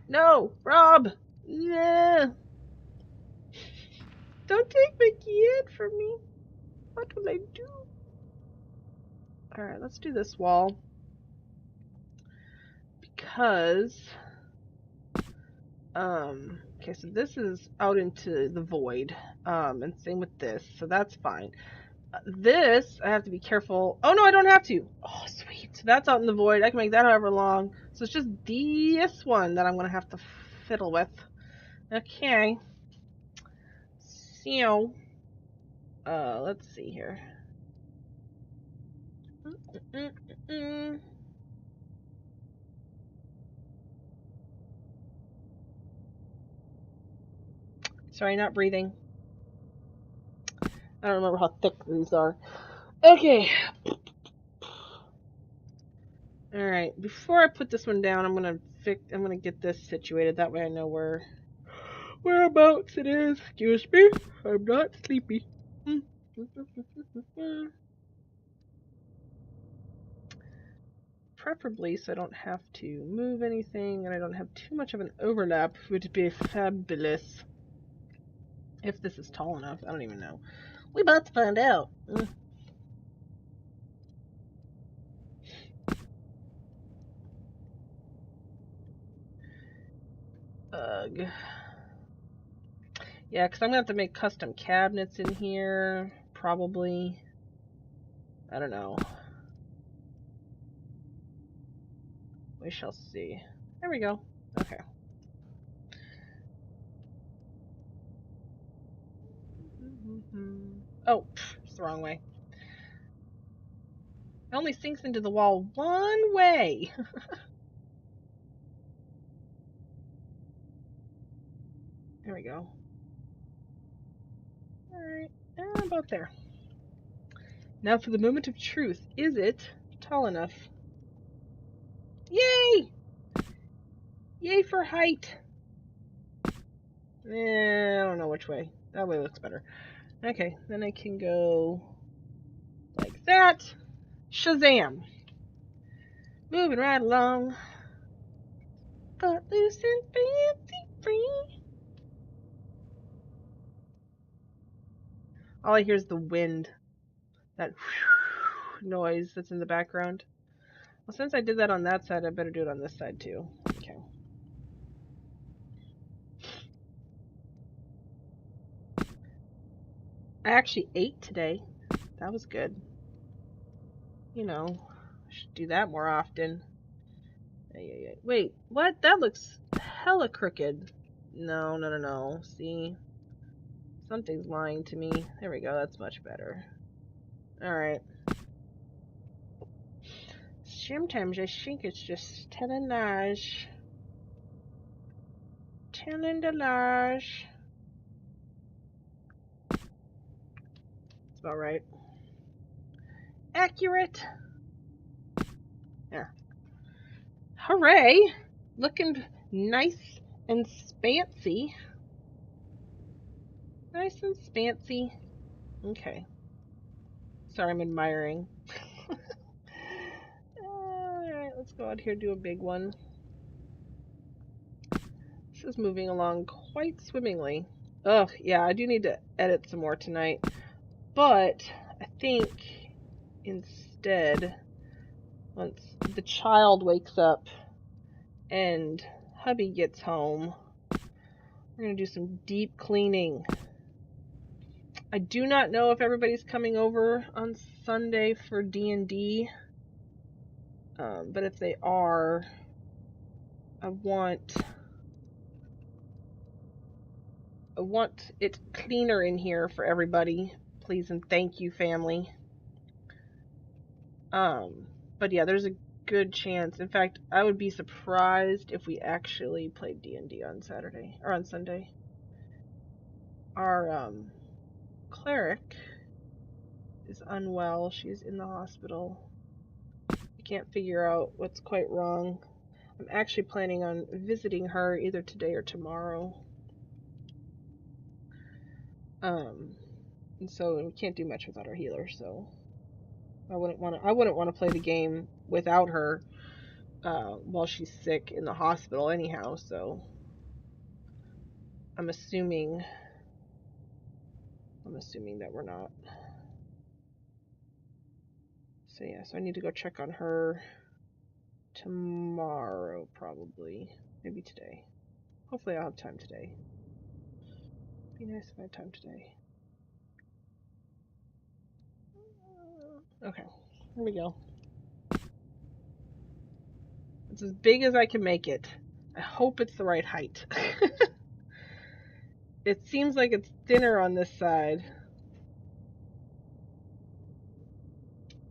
No, Rob. Nah. Don't take my kid from me. What will I do? Alright, let's do this wall. Because okay, so this is out into the void. And same with this. So that's fine. This, I have to be careful. Oh, no, I don't have to. Oh, sweet. So that's out in the void. I can make that however long. So it's just this one that I'm going to have to fiddle with. Okay. So, let's see here. Sorry, not breathing. I don't remember how thick these are. Okay. Alright, before I put this one down, I'm gonna get this situated. That way I know whereabouts it is. Excuse me, I'm not sleepy. Preferably so I don't have to move anything and I don't have too much of an overlap, would be fabulous. If this is tall enough, I don't even know. We about to find out. Ugh. Yeah, because I'm gonna have to make custom cabinets in here, probably. I don't know. We shall see. There we go. Okay. Oh, it's the wrong way. It only sinks into the wall one way. There we go. Alright, about there. Now for the moment of truth. Is it tall enough? Yay! Yay for height! I don't know which way. That way looks better. Okay, then I can go like that. Shazam! Moving right along. Footloose and fancy free. All I hear is the wind. That noise that's in the background. Well, since I did that on that side, I better do it on this side too. Okay. I actually ate today. That was good. You know, I should do that more often. Wait, what? That looks hella crooked. No. See? Something's lying to me. There we go. That's much better. Alright. Sometimes I think it's just telling lies. Telling the lies. That's about right. Accurate. There. Hooray! Looking nice and spancy. Nice and spancy. Okay. Sorry, I'm admiring. Alright, let's go out here and do a big one. This is moving along quite swimmingly. Ugh, yeah, I do need to edit some more tonight. But I think instead, once the child wakes up and hubby gets home, we're going to do some deep cleaning. I do not know if everybody's coming over on Sunday for D&D. But if they are, I want it cleaner in here for everybody. Please and thank you, family. But yeah, there's a good chance. In fact, I would be surprised if we actually played D&D on Saturday or on Sunday. Our cleric is unwell. She's in the hospital. I can't figure out what's quite wrong. I'm actually planning on visiting her either today or tomorrow. And so we can't do much without our healer, so I wouldn't want to play the game without her while she's sick in the hospital anyhow, so I'm assuming that we're not. So yeah, so I need to go check on her tomorrow probably. Maybe today. Hopefully I'll have time today. Be nice if I had time today. Okay, here we go. It's as big as I can make it. I hope it's the right height. It seems like it's thinner on this side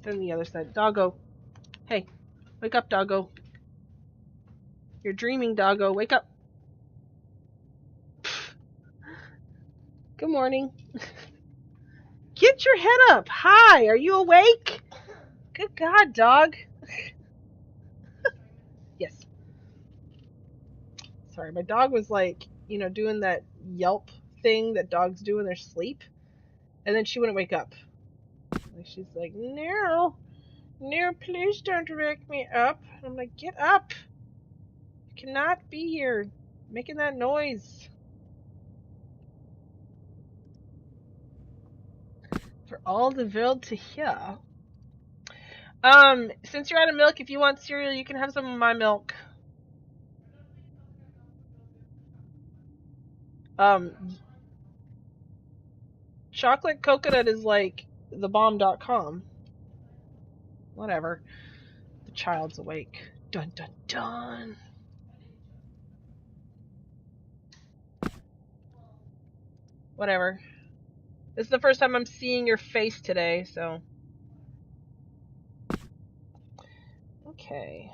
than the other side. Doggo. Hey, wake up, doggo. You're dreaming, doggo. Wake up. Good morning. Get your head up. Hi, are you awake? Good God, dog. Yes. Sorry, my dog was like, doing that yelp thing that dogs do in their sleep. And then she wouldn't wake up. She's like, no, please don't wake me up. And I'm like, get up. You cannot be here making that noise. For all the world to hear. Since you're out of milk, if you want cereal, you can have some of my milk. Chocolate coconut is like thebomb.com. Whatever. The child's awake. Dun dun dun. Whatever. This is the first time I'm seeing your face today, so. Okay.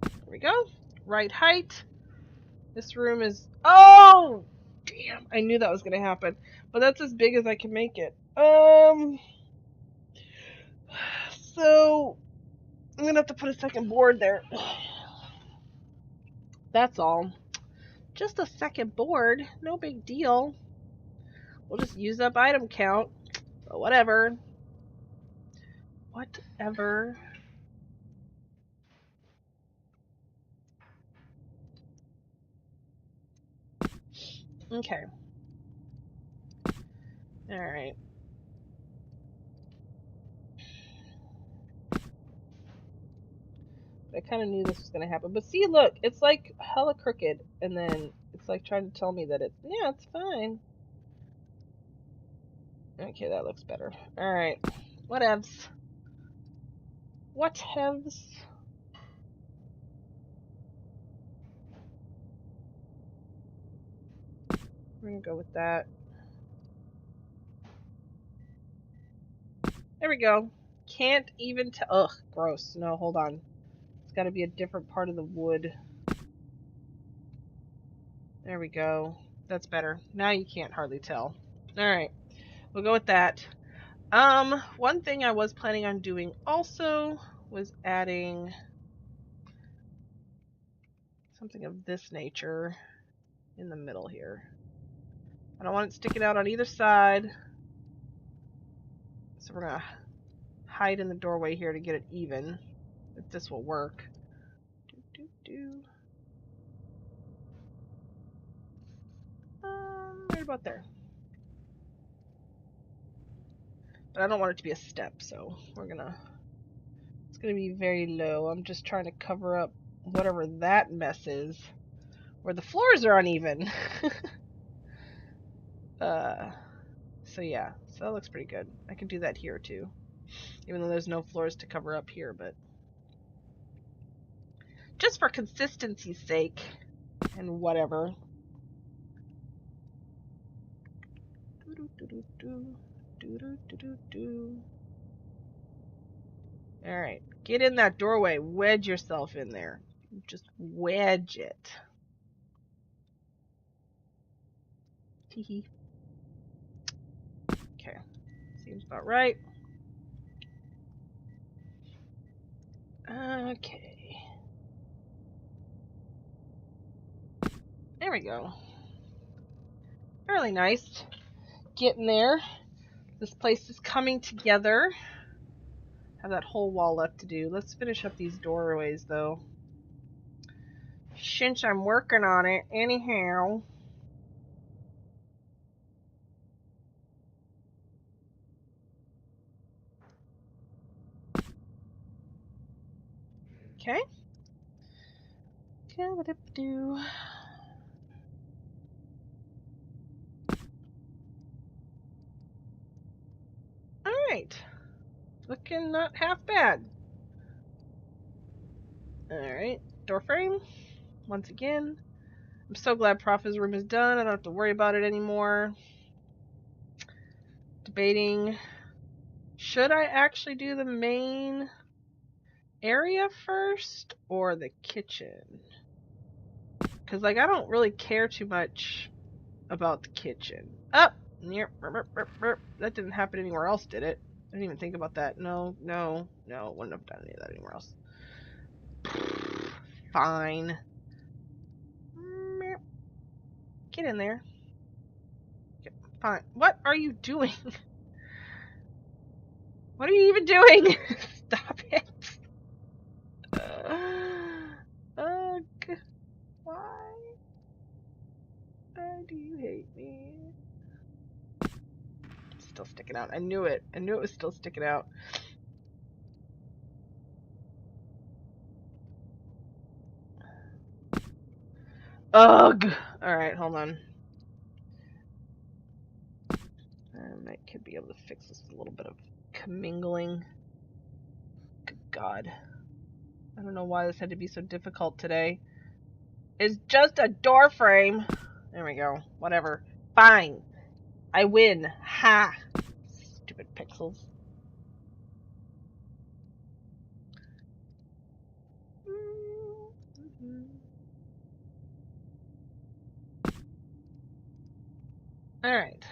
There we go. Right height. This room is. Oh! Damn, I knew that was gonna happen. But that's as big as I can make it. So. I'm gonna have to put a second board there. That's all. Just a second board. No big deal. We'll just use up item count. So whatever. Whatever. Okay. Alright. I kind of knew this was going to happen. But see, look. It's like hella crooked. And then it's like trying to tell me that it's... Yeah, it's fine. Okay, that looks better. Alright. Whatevs. Whatevs. We're going to go with that. There we go. Can't even tell. Ugh, gross. No, hold on. It's got to be a different part of the wood. There we go. That's better. Now you can't hardly tell. Alright. We'll go with that. One thing I was planning on doing also was adding something of this nature in the middle here. I don't want it sticking out on either side. So we're going to hide in the doorway here to get it even. If this will work. Right about there. But I don't want it to be a step, so we're gonna... It's gonna be very low. I'm just trying to cover up whatever that mess is. Where the floors are uneven. So yeah. So that looks pretty good. I can do that here too. Even though there's no floors to cover up here, but... Just for consistency's sake. And whatever. Alright. Get in that doorway. Wedge yourself in there. Just wedge it. Teehee. Okay. Seems about right. Okay. There we go. Fairly nice. Getting there. This place is coming together. Have that whole wall left to do. Let's finish up these doorways though. Since I'm working on it anyhow. Okay. Do. Alright. Looking not half bad. Alright. Door frame. Once again. I'm so glad Prophet's room is done. I don't have to worry about it anymore. Debating. Should I actually do the main area first or the kitchen? Because, like, I don't really care too much about the kitchen. Up! That didn't happen anywhere else, did it? I didn't even think about that. No. Wouldn't have done any of that anywhere else. Fine. Get in there. Fine. What are you doing? What are you even doing? Stop it. Ugh. Why? Why do you hate me? It's still sticking out. I knew it. I knew it was still sticking out. Ugh. Alright, hold on. I could be able to fix this with a little bit of commingling. Good God. I don't know why this had to be so difficult today. It's just a door frame. There we go. Whatever. Fine. I win. Ha. Stupid pixels. Alright.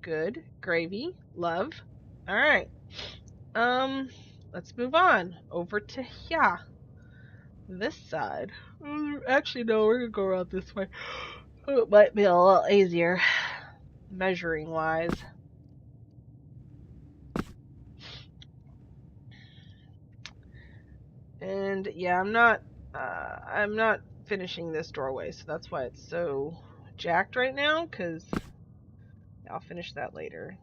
Good. Gravy. Love. Alright. Let's move on. Over to here. This side. Actually, no, we're gonna go around this way. It might be a little easier. Measuring wise. And yeah, I'm not finishing this doorway, so that's why it's so jacked right now, because I'll finish that later.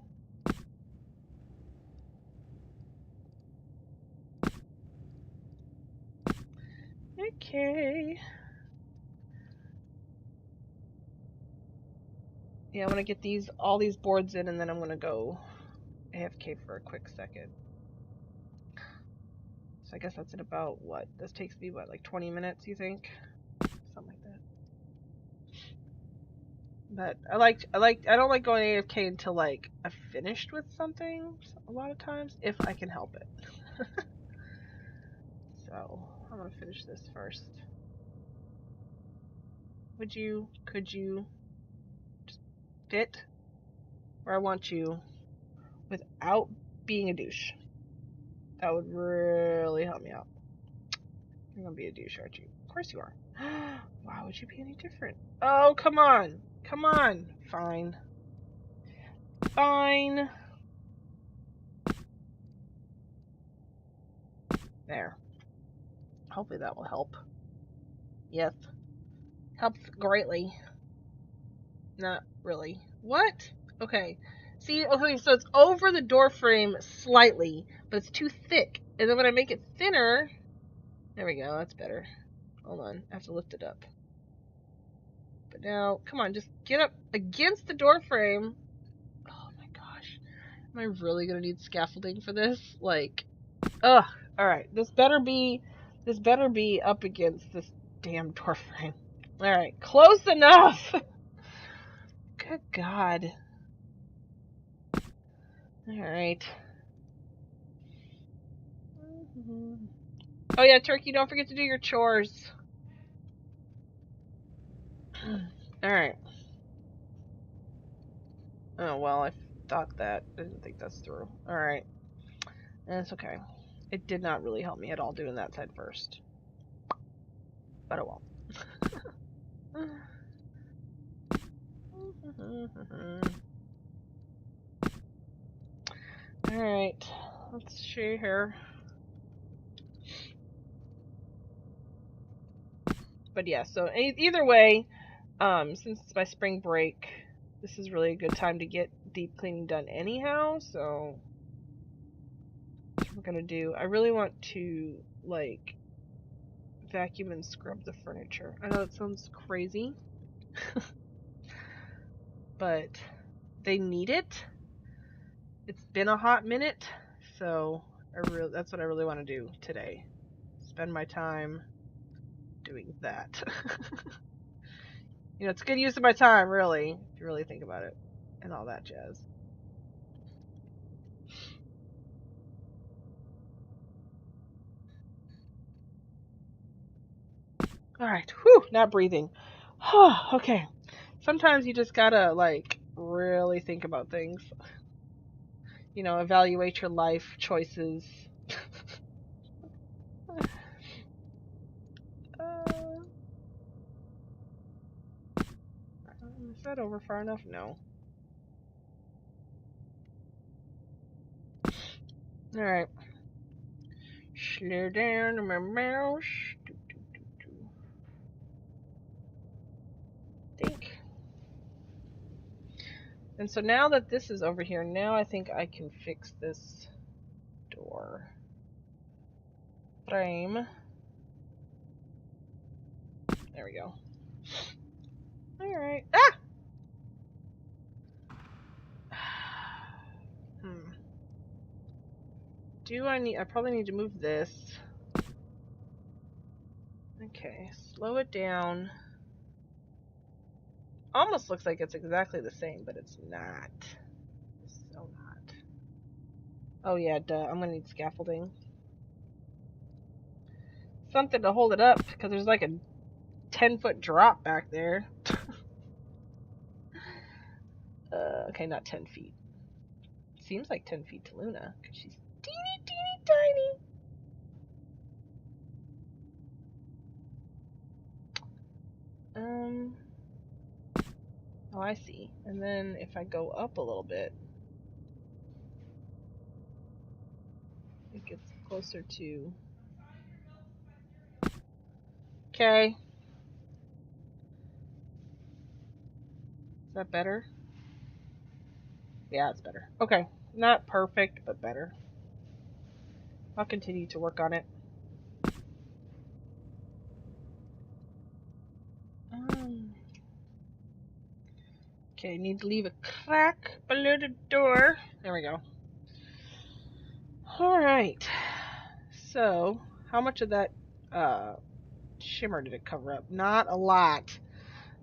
Okay. Yeah, I want to get all these boards in, and then I'm gonna go AFK for a quick second. So I guess that's in about what? This takes me what, like 20 minutes, you think? Something like that. But I don't like going AFK until like I've finished with something a lot of times, if I can help it. So I'm gonna finish this first. Could you just fit where I want you without being a douche? That would really help me out. You're gonna be a douche, aren't you? Of course you are. Why would you be any different? Oh, come on. Come on. Fine. Fine. There. Hopefully that will help. Yes. Helps greatly. Not really. What? Okay. See, okay, so it's over the door frame slightly, but it's too thick. And then when I make it thinner, there we go, that's better. Hold on, I have to lift it up. But now, come on, just get up against the door frame. Oh my gosh. Am I really gonna need scaffolding for this? Like, ugh. Alright, this better be up against this damn door frame. Alright, close enough! Good God. Alright. Oh yeah, Turkey, don't forget to do your chores. Alright. Oh, well, I thought that. I didn't think that's through. Alright. That's okay. It did not really help me at all doing that side first. But oh well. Alright. Let's see here. But yeah, so either way, since it's my spring break, this is really a good time to get deep cleaning done anyhow, so that's what we're gonna do. I really want to, like, vacuum and scrub the furniture. I know it sounds crazy, but they need it. It's been a hot minute, so that's what I really want to do today. Spend my time doing that. You know, it's a good use of my time, really, if you really think about it, and all that jazz. Alright, whew, not breathing. Okay. Sometimes you just gotta, like, really think about things. You know, evaluate your life choices. Is that over far enough? No. Alright. Slow down my mouse. Think. And so now that this is over here, now I think I can fix this door frame. There we go. Alright. Ah! I probably need to move this. Okay, slow it down. Almost looks like it's exactly the same, but it's not. It's so not. Oh yeah, duh. I'm gonna need scaffolding. Something to hold it up, because there's like a 10-foot drop back there. Okay, not 10 feet. Seems like 10 feet to Luna, because she's teeny, teeny, tiny. Oh, I see. And then if I go up a little bit, it gets closer to... Okay. Is that better? Yeah, it's better. Okay. Not perfect, but better. I'll continue to work on it. Okay, need to leave a crack below the door. There we go. Alright. So, how much of that shimmer did it cover up? Not a lot.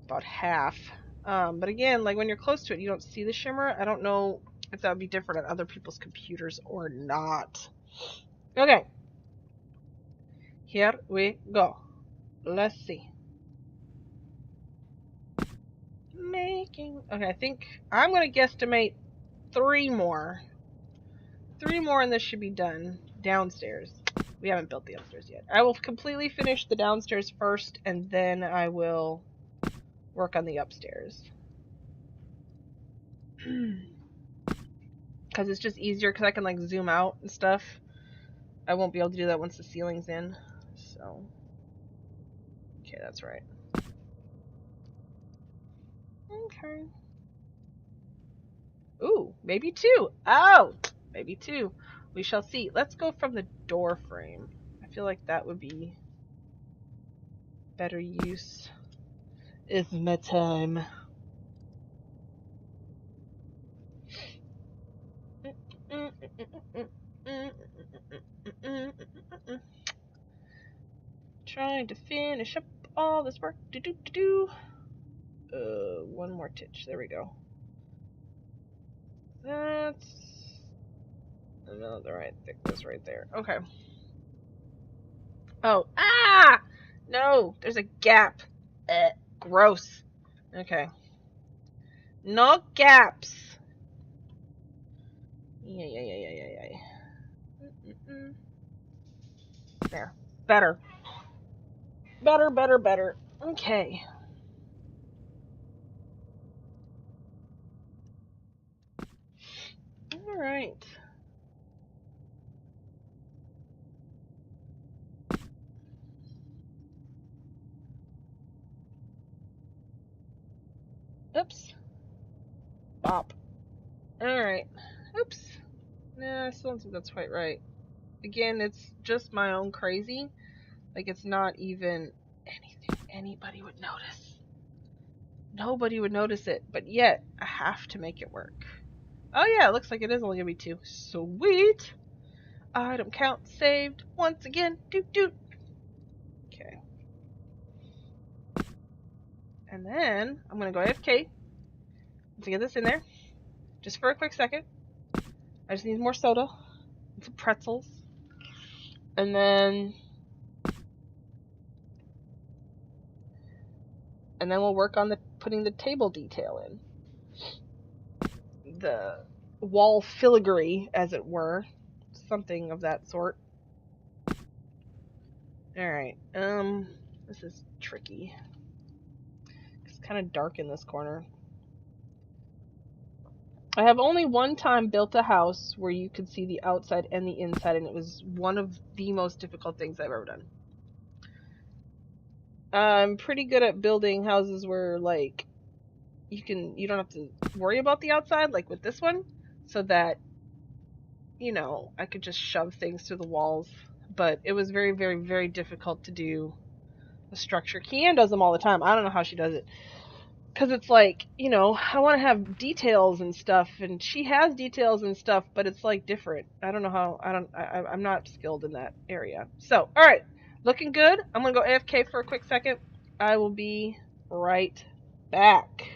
About half. But again, like when you're close to it, you don't see the shimmer. I don't know if that would be different on other people's computers or not. Okay. Here we go. Let's see. Okay, I think I'm going to guesstimate 3 more. 3 more and this should be done. Downstairs. We haven't built the upstairs yet. I will completely finish the downstairs first, and then I will work on the upstairs. Because it's just easier, because I can like zoom out and stuff. I won't be able to do that once the ceiling's in. So, okay, that's right. Okay. Ooh, maybe 2. Oh, maybe 2. We shall see. Let's go from the door frame. I feel like that would be better use. It's my time. Trying to finish up all this work. One more titch. There we go. That's another right thickness right there. Okay. Oh, no, there's a gap. Gross. Okay. No gaps. Yeah. There. Better. Better. Okay. All right. Oops. Bop. Alright. Oops. Nah, I still don't think that's quite right. Again, it's just my own crazy. Like, it's not even anything anybody would notice. Nobody would notice it, but yet, I have to make it work. Oh yeah, it looks like it is only gonna be 2. Sweet! Item count saved once again. Doot. Okay. And then, I'm gonna go AFK to get this in there. Just for a quick second. I just need more soda. And some pretzels. And then we'll work on putting the table detail in. The wall filigree, as it were. Something of that sort. Alright, this is tricky. It's kind of dark in this corner. I have only one time built a house where you could see the outside and the inside, and it was one of the most difficult things I've ever done. I'm pretty good at building houses where, like, you don't have to worry about the outside, like with this one, so that, you know, I could just shove things through the walls. But it was very, very, very difficult to do a structure. Kian does them all the time. I don't know how she does it. Because it's like, you know, I want to have details and stuff, and she has details and stuff, but it's like different. I don't know how, I'm not skilled in that area. So, alright, Looking good. I'm gonna go AFK for a quick second. I will be right back.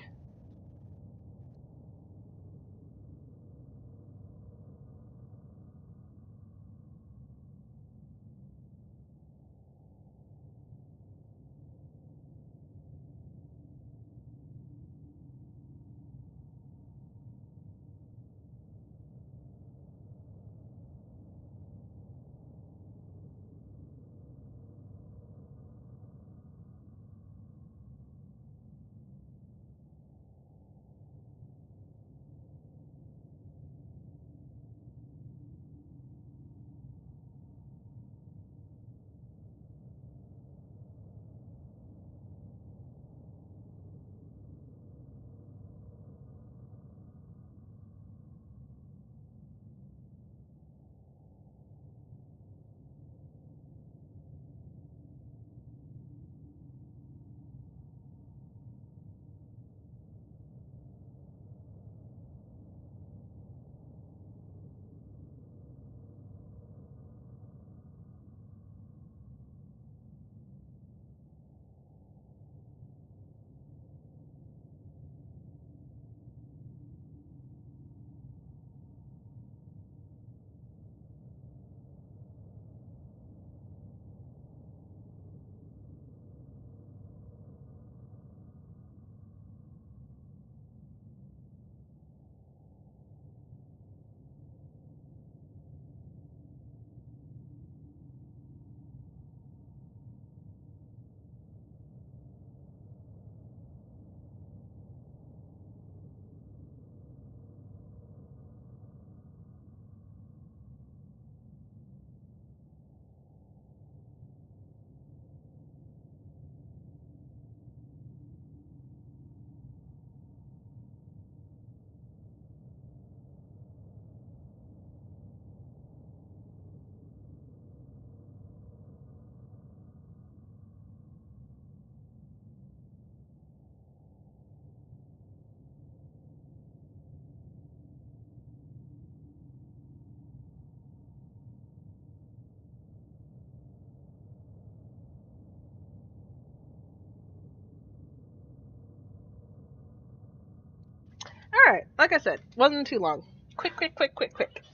Alright, like I said, wasn't too long. Quick.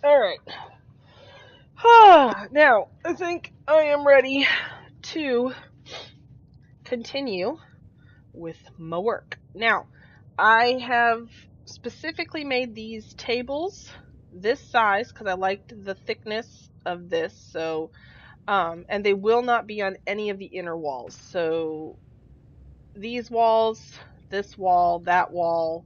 Alright. Now, I think I am ready to continue with my work. Now, I have specifically made these tables this size because I liked the thickness of this. So, and they will not be on any of the inner walls. So these walls, this wall, that wall,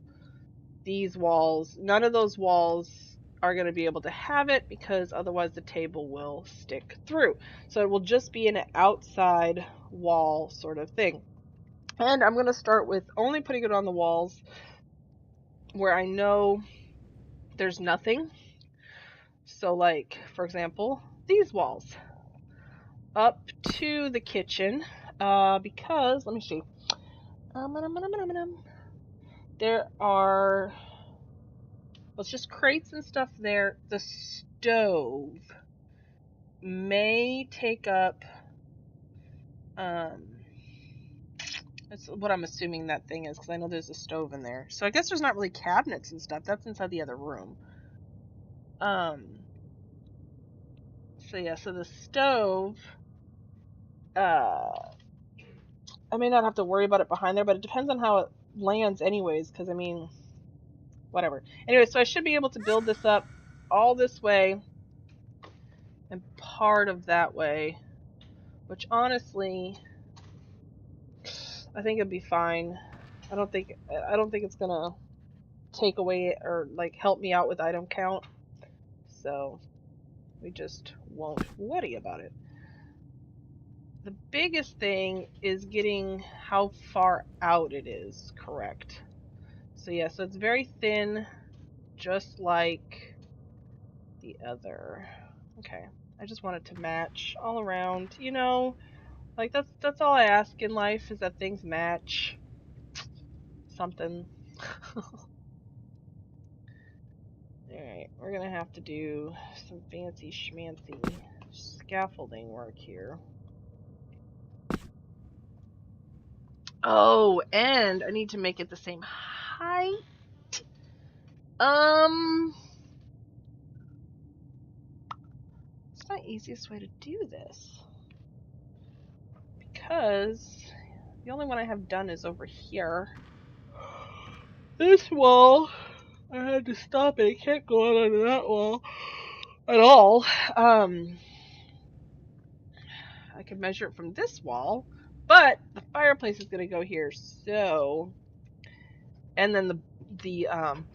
these walls, none of those walls are going to be able to have it because otherwise the table will stick through. So it will just be an outside wall sort of thing. And I'm going to start with only putting it on the walls where I know there's nothing. So like, for example, these walls up to the kitchen, because, let me see. There are, well, it's just crates and stuff there. The stove may take up, that's what I'm assuming that thing is, because I know there's a stove in there. So I guess there's not really cabinets and stuff. That's inside the other room. So yeah, so the stove, I may not have to worry about it behind there, but it depends on how it lands anyways, because I mean, whatever. Anyway, so I should be able to build this up all this way and part of that way, which honestly, I think it'd be fine. I don't think it's gonna take away or like help me out with item count. So we just won't worry about it. The biggest thing is getting how far out it is correct. So yeah, so it's very thin, just like the other. Okay. I just want it to match all around, like that's all I ask in life is that things match something. Alright, we're gonna have to do some fancy schmancy scaffolding work here. Oh, and I need to make it the same height. It's my easiest way to do this. Because the only one I have done is over here. This wall, I had to stop it. It can't go on under that wall at all. I can measure it from this wall, but the fireplace is going to go here. So, and then the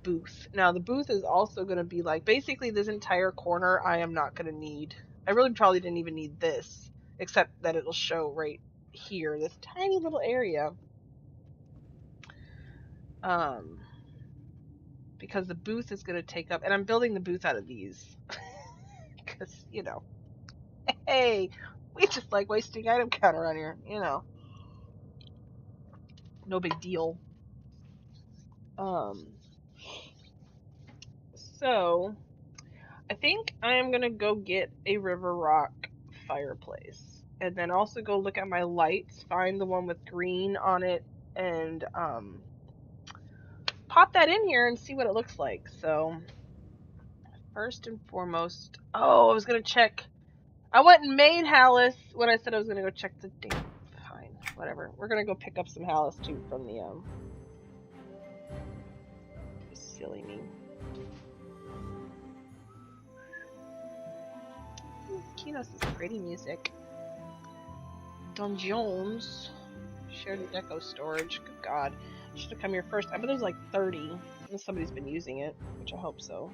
booth. Now the booth is also going to be like basically this entire corner. I am not going to need. I really probably didn't even need this, except that it'll show right here, this tiny little area. Because the booth is going to take up, and I'm building the booth out of these, because hey, we just like wasting item count around here, no big deal. So I think I am gonna go get a River Rock fireplace, and then also go look at my lights, find the one with green on it, and pop that in here and see what it looks like. So first and foremost, I was gonna check. I went and made Hallis when I said I was gonna go check the damn. Fine, whatever. We're gonna go pick up some Hallis too from the Silly me. Kinos is pretty music. Dungeons. Shared deco storage. Good God. Should have come here first. I bet there's like 30. Unless somebody's been using it, which I hope so.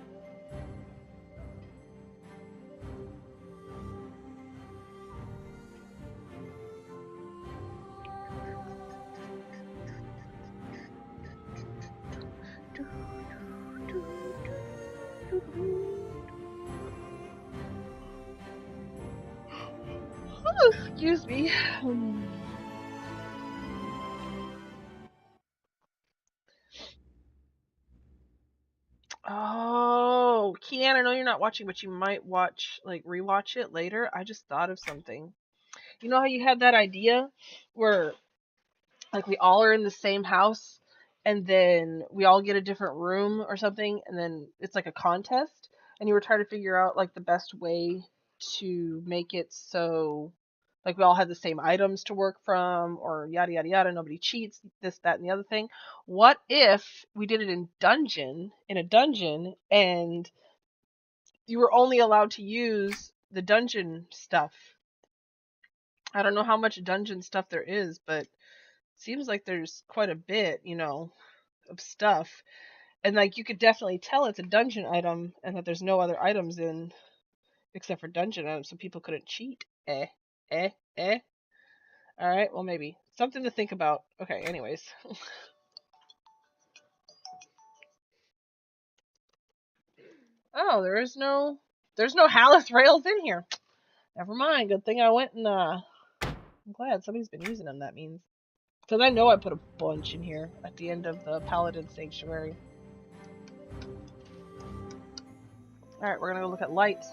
Oh, excuse me. Oh, Kian, I know you're not watching, but you might rewatch it later. I just thought of something. You know how you had that idea where, like, we all are in the same house, and then we all get a different room or something, and then it's like a contest, and you were trying to figure out, like, the best way to make it so, like, we all had the same items to work from, or yada yada yada, nobody cheats, this, that, and the other thing. What if we did it in a dungeon, and you were only allowed to use the dungeon stuff? I don't know how much dungeon stuff there is, but seems like there's quite a bit, of stuff. And like you could definitely tell it's a dungeon item and that there's no other items in except for dungeon items, so people couldn't cheat. Eh. Alright, well maybe. Something to think about. Okay, anyways. Oh, there's no Hallis rails in here. Never mind. Good thing I went and I'm glad somebody's been using them, that means. Because I know I put a bunch in here at the end of the Paladin Sanctuary. Alright, we're gonna go look at lights.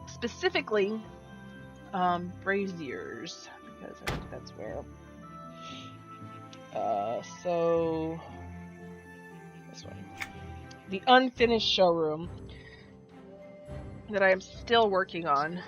Specifically, braziers, because I think that's where. So this one, the unfinished showroom that I am still working on.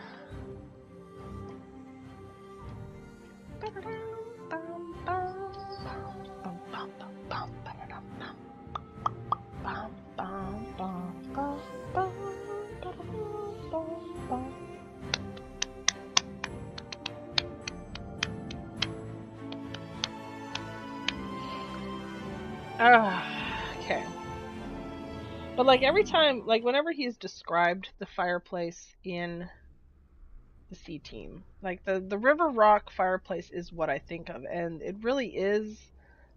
Okay. But like every time, like whenever he's described the fireplace in the C team, like the River Rock fireplace is what I think of, and it really is.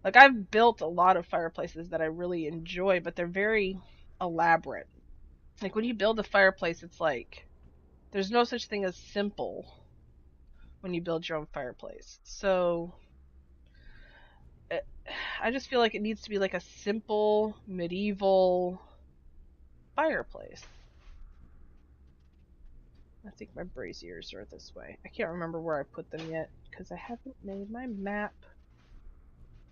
Like I've built a lot of fireplaces that I really enjoy, but they're very elaborate. Like when you build a fireplace, it's like there's no such thing as simple when you build your own fireplace. So I just feel like it needs to be like a simple medieval fireplace. I think my braziers are this way. I can't remember where I put them yet because I haven't made my map.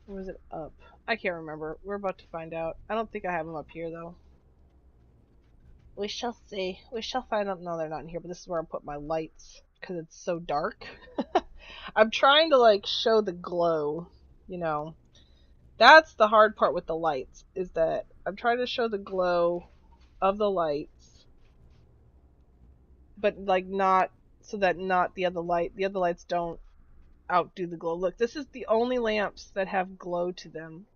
Or was it up? I can't remember. We're about to find out. I don't think I have them up here though. We shall see. We shall find out. No, they're not in here, but this is where I put my lights because it's so dark. I'm trying to like show the glow, you know. That's the hard part with the lights, is that I'm trying to show the glow of the lights, but like not so that not the other lights don't outdo the glow. Look, this is the only lamps that have glow to them.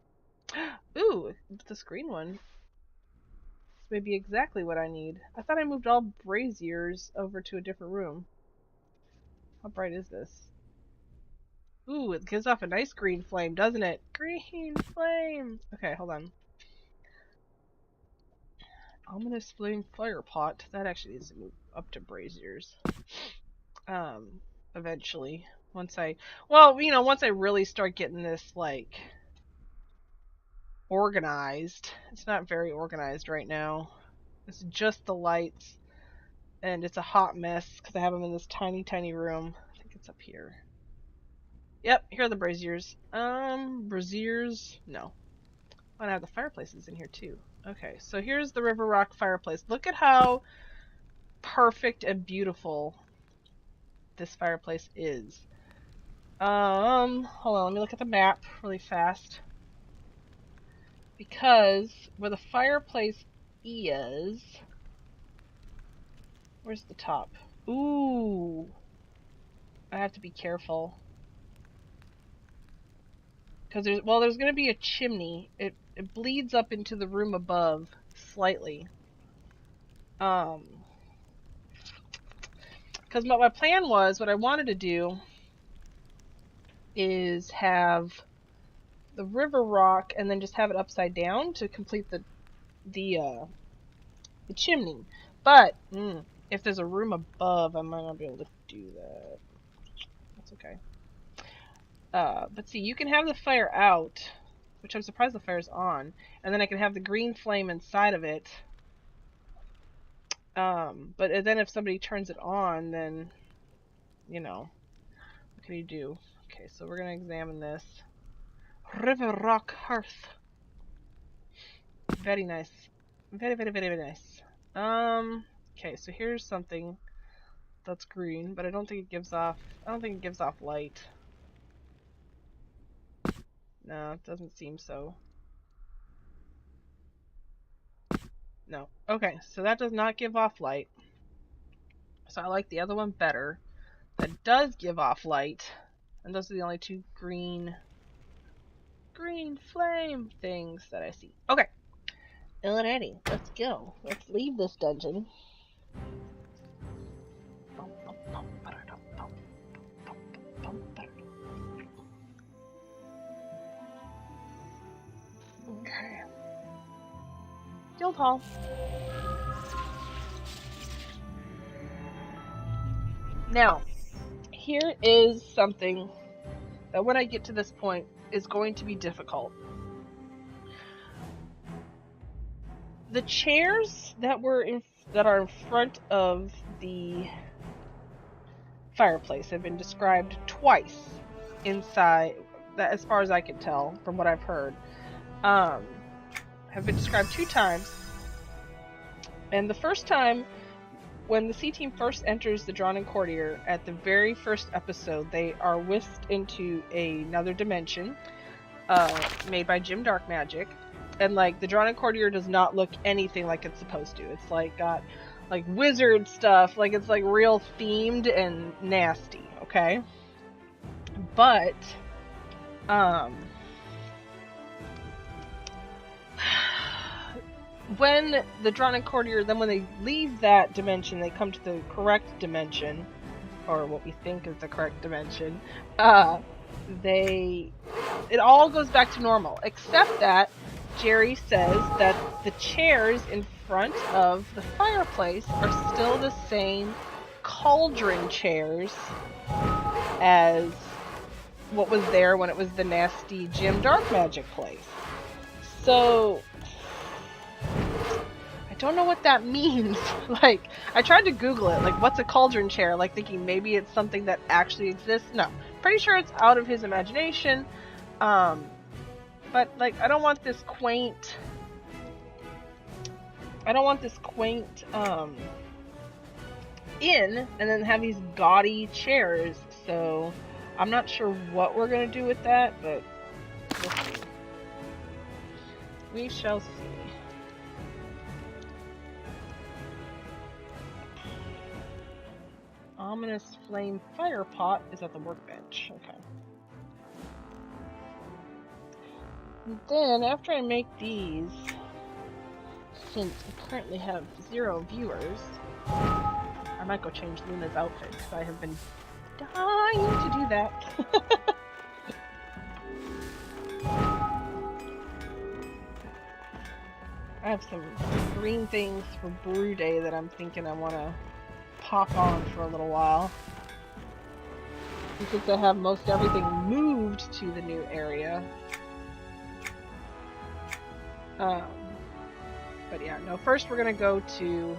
Ooh, this green one. This may be exactly what I need. I thought I moved all braziers over to a different room. How bright is this? Ooh, it gives off a nice green flame, doesn't it? Green flame! Okay, hold on. Ominous flame fire pot. That actually needs to move up to braziers. Eventually. Once I really start getting this, like, organized. It's not very organized right now. It's just the lights. And it's a hot mess because I have them in this tiny, tiny room. I think it's up here. Yep, here are the braziers. Braziers? No. Oh, and I have the fireplaces in here too. Okay, so here's the River Rock fireplace. Look at how perfect and beautiful this fireplace is. Hold on, let me look at the map really fast. Because where the fireplace is... Where's the top? Ooh! I have to be careful. Because there's going to be a chimney. It bleeds up into the room above slightly. Because what my plan was, what I wanted to do is have the river rock and then just have it upside down to complete the chimney. But if there's a room above, I might not be able to do that. That's okay. But see, you can have the fire out, which I'm surprised the fire's on, and then I can have the green flame inside of it. But then if somebody turns it on, then, you know, what can you do? Okay, so we're gonna examine this. River Rock Hearth. Very nice. Very, very, very, very nice. Okay, so here's something that's green, but I don't think it gives off light. No, it doesn't seem so. No. Okay, so that does not give off light. So I like the other one better. That does give off light. And those are the only two green flame things that I see. Okay. Alrighty, let's go. Let's leave this dungeon. Okay. Guild Hall. Now, here is something that when I get to this point is going to be difficult. The chairs that are in front of the fireplace have been described twice inside, that as far as I can tell from what I've heard, have been described 2 times. And the first time, when the C-Team first enters the Dran and Courtier at the very first episode, they are whisked into another dimension made by Jim Dark Magic. And like the Dran and Courtier does not look anything like it's supposed to. It's like got like wizard stuff, like it's like real themed and nasty, okay? But when the Dran and Courtier, then when they leave that dimension, they come to the correct dimension, or what we think is the correct dimension, it all goes back to normal, except that Jerry says that the chairs in front of the fireplace are still the same cauldron chairs as what was there when it was the nasty Jim Dark Magic place. So I don't know what that means. Like, I tried to Google it, like, what's a cauldron chair? Like, thinking maybe it's something that actually exists. No, pretty sure it's out of his imagination. But, like, I don't want this quaint, inn and then have these gaudy chairs. So, I'm not sure what we're gonna do with that, but we'll see. We shall see. Ominous flame fire pot is at the workbench. Okay. And then after I make these, since we currently have 0 viewers, I might go change Luna's outfit because I have been dying to do that. I have some green things for brew day that I'm thinking I want to pop on for a little while. And since I have most everything moved to the new area. But yeah, no, first we're going to go to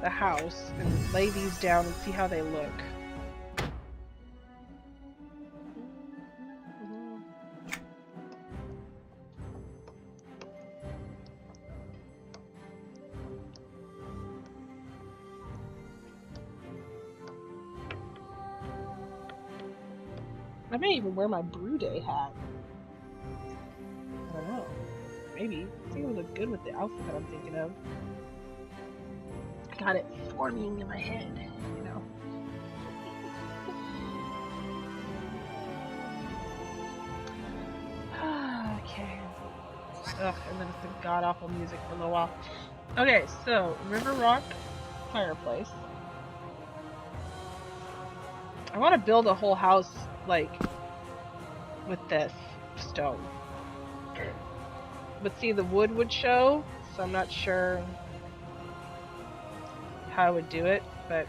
the house and lay these down and see how they look. I may even wear my brew day hat. I don't know. Maybe. I think it would look good with the outfit that I'm thinking of. I got it forming in my head, you know. Okay. Ugh, and then it's the god-awful music for a little while. Okay, so, River Rock fireplace. I want to build a whole house, like, with this stone. But see, the wood would show, so I'm not sure how I would do it, but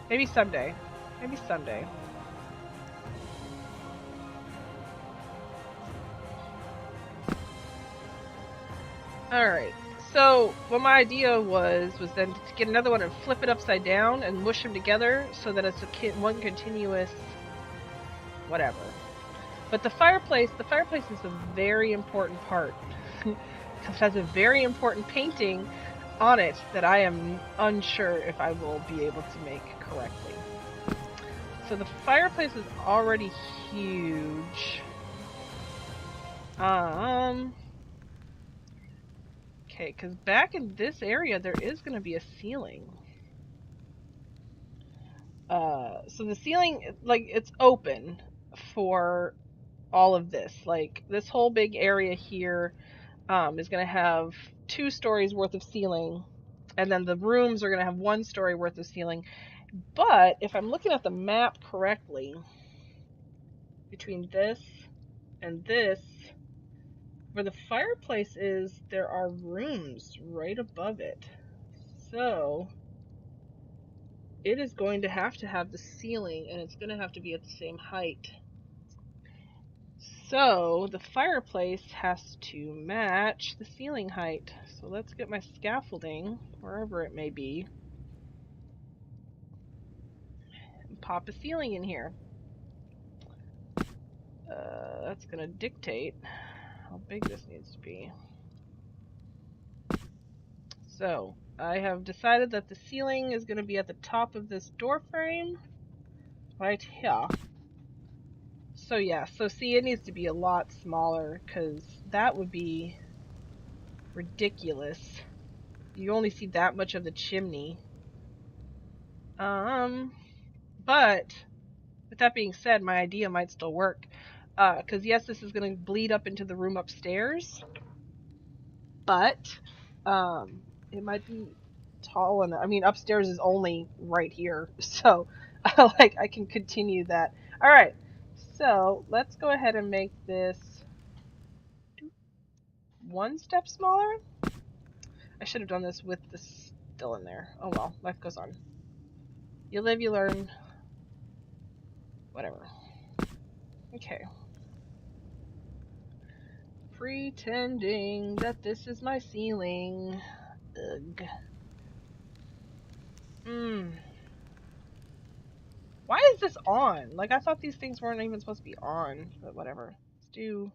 maybe someday. Maybe someday. Alright, so what my idea was then to get another one and flip it upside down and mush them together so that it's one continuous whatever. But the fireplace is a very important part. It has a very important painting on it that I am unsure if I will be able to make correctly. So the fireplace is already huge. Okay, because back in this area there is going to be a ceiling. So the ceiling, like, it's open for all of this. Like, this whole big area here is going to have 2 stories worth of ceiling, and then the rooms are going to have 1 story worth of ceiling. But if I'm looking at the map correctly, between this and this, where the fireplace is, there are rooms right above it. So it is going to have the ceiling, and it's going to have to be at the same height. So the fireplace has to match the ceiling height. So let's get my scaffolding, wherever it may be, and pop a ceiling in here. That's going to dictate how big this needs to be. So I have decided that the ceiling is going to be at the top of this door frame, right here. So yeah, so see, it needs to be a lot smaller, because that would be ridiculous. You only see that much of the chimney. But with that being said, my idea might still work. Because yes, this is going to bleed up into the room upstairs, but it might be tall enough. I mean, upstairs is only right here, so like, I can continue that. All right, so let's go ahead and make this 1 step smaller. I should have done this with this still in there. Oh well, life goes on. You live, you learn. Whatever. Okay. Pretending that this is my ceiling. Ugh. Why is this on? Like, I thought these things weren't even supposed to be on, but whatever. Let's do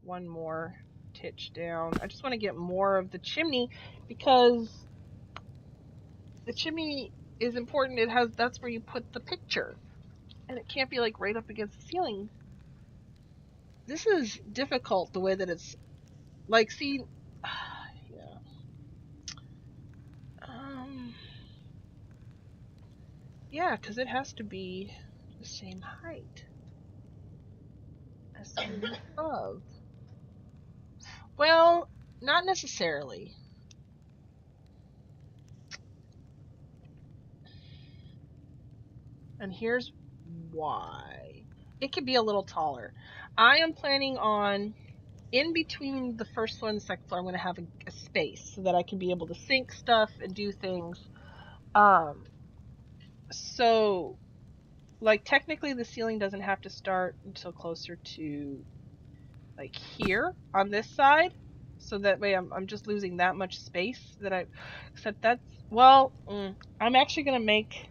one more titch down. I just want to get more of the chimney because the chimney is important. That's where you put the picture. And it can't be like right up against the ceiling. This is difficult the way that it's like, see, yeah. Yeah, because it has to be the same height as the roof above. Well, not necessarily. And here's why. It could be a little taller. I am planning on, in between the first floor and the second floor, I'm going to have a space so that I can be able to sink stuff and do things. So, like, technically the ceiling doesn't have to start until closer to, like, here on this side. So that way I'm just losing that much space except that's, well, I'm actually going to make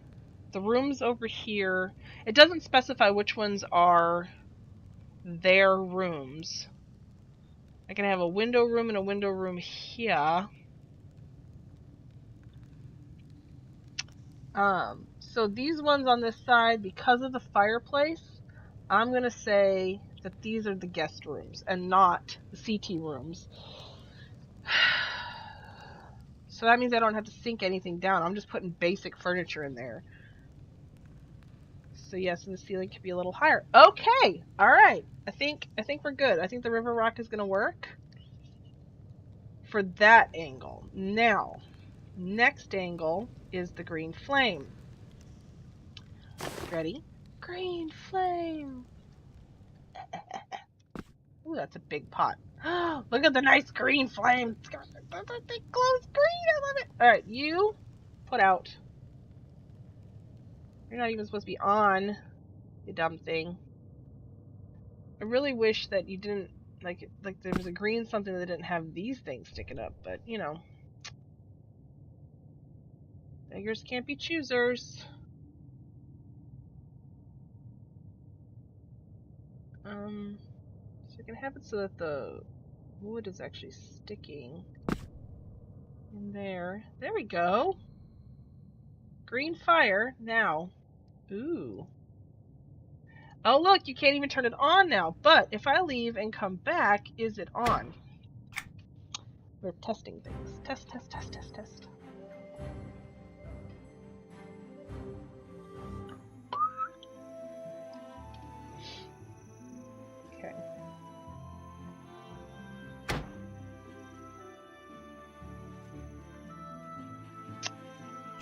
the rooms over here. It doesn't specify which ones are their rooms. I can have a window room and a window room here. So these ones on this side, because of the fireplace, I'm going to say that these are the guest rooms and not the CT rooms. So that means I don't have to sink anything down. I'm just putting basic furniture in there. So yes, and the ceiling could be a little higher. Okay. All right. I think we're good. I think the river rock is going to work for that angle. Now, next angle is the green flame. Ready? Green flame. Ooh, that's a big pot. Look at the nice green flame. It's got that big glows green. I love it. All right, you put out. You're not even supposed to be on, you dumb thing. I really wish that you didn't like there was a green something that didn't have these things sticking up, but you know, beggars can't be choosers. So you can have it so that the wood is actually sticking in there. There we go. Green fire now. Ooh. Oh, look, you can't even turn it on now. But if I leave and come back, is it on? We're testing things. Test, test, test, test, test. Okay.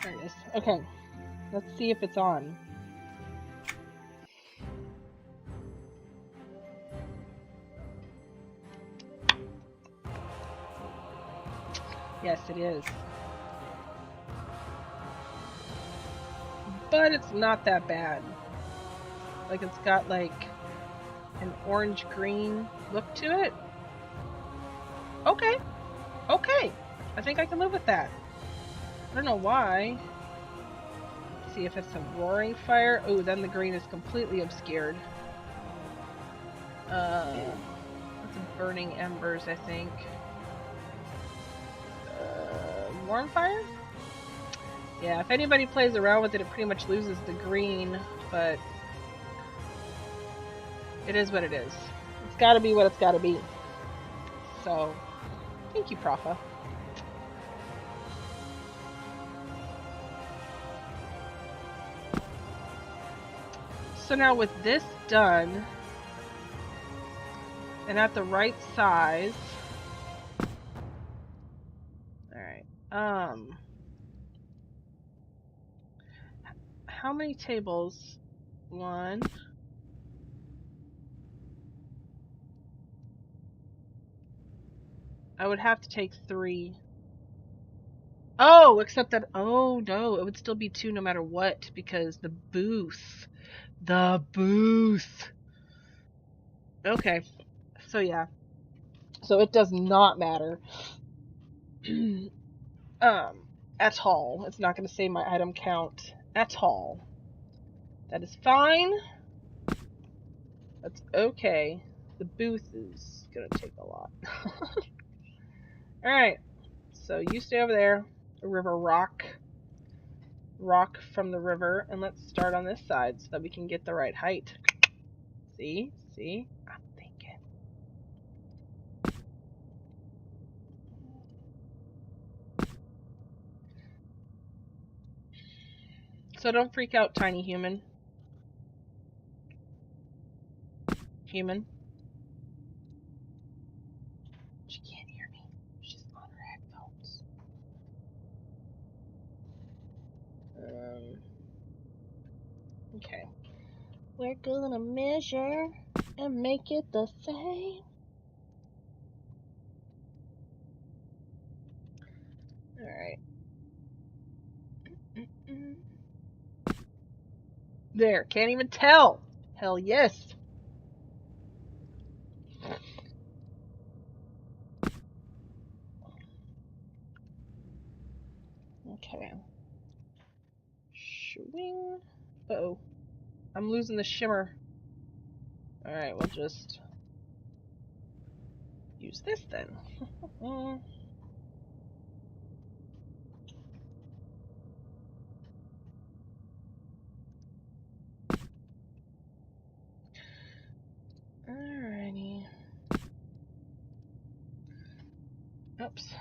There it is. Okay. Let's see if it's on. Yes, it is. But it's not that bad. Like, it's got, like, an orange-green look to it. Okay. Okay. I think I can live with that. I don't know why. Let's see if it's a roaring fire. Oh, then the green is completely obscured. That's a burning embers, I think. Warm fire? Yeah, if anybody plays around with it, it pretty much loses the green, but it is what it is. It's gotta be what it's gotta be. So, thank you, Profa. So now with this done, and at the right size, alright, how many tables? 1. I would have to take 3. Oh, except that, oh no, it would still be 2 no matter what, because the booth. The booth. Okay, so yeah. So it does not matter at all. It's not going to save my item count at all. That is fine. That's okay. The booth is going to take a lot. Alright, so you stay over there. The river rock from the river, and let's start on this side so that we can get the right height. See? I'm thinking. So don't freak out, tiny human. Human. She can't hear me. She's on her headphones. Okay. We're gonna measure and make it the same. Alright. There, can't even tell. Hell yes. Okay. Swing. Uh-oh. I'm losing the shimmer. Alright, we'll just use this then. Alrighty. Oops.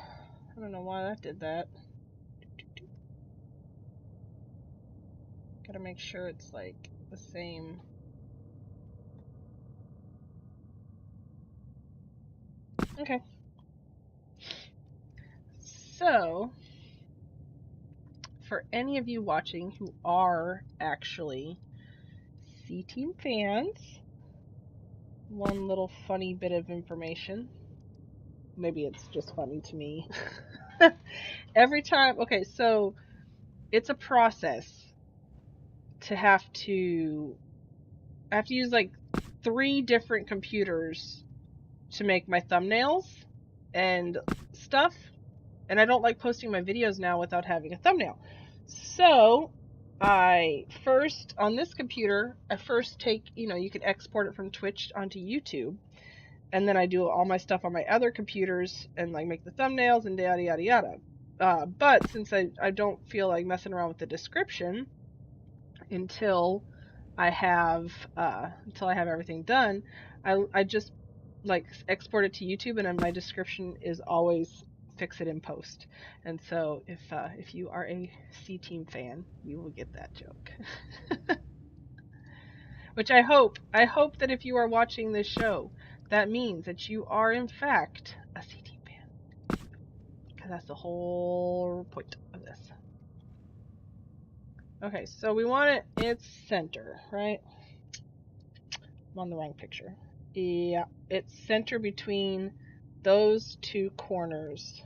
I don't know why that did that. Gotta make sure it's like the same. Okay. So, for any of you watching who are actually C-Team fans, one little funny bit of information. Maybe it's just funny to me. Every time, okay, so it's a process to I have to use like 3 different computers to make my thumbnails and stuff. And I don't like posting my videos now without having a thumbnail. So I first, on this computer, I first take, you can export it from Twitch onto YouTube. And then I do all my stuff on my other computers and like make the thumbnails and yada yada yada. But since I don't feel like messing around with the description until I have everything done, I just like export it to YouTube, and then my description is always fix it in post. And so if you are a C-Team fan, you will get that joke. Which I hope that if you are watching this show, that means that you are in fact a C-Team fan. Because that's the whole point of this. Okay, so we want it its center, right? I'm on the wrong picture. Yeah, it's center between those 2 corners.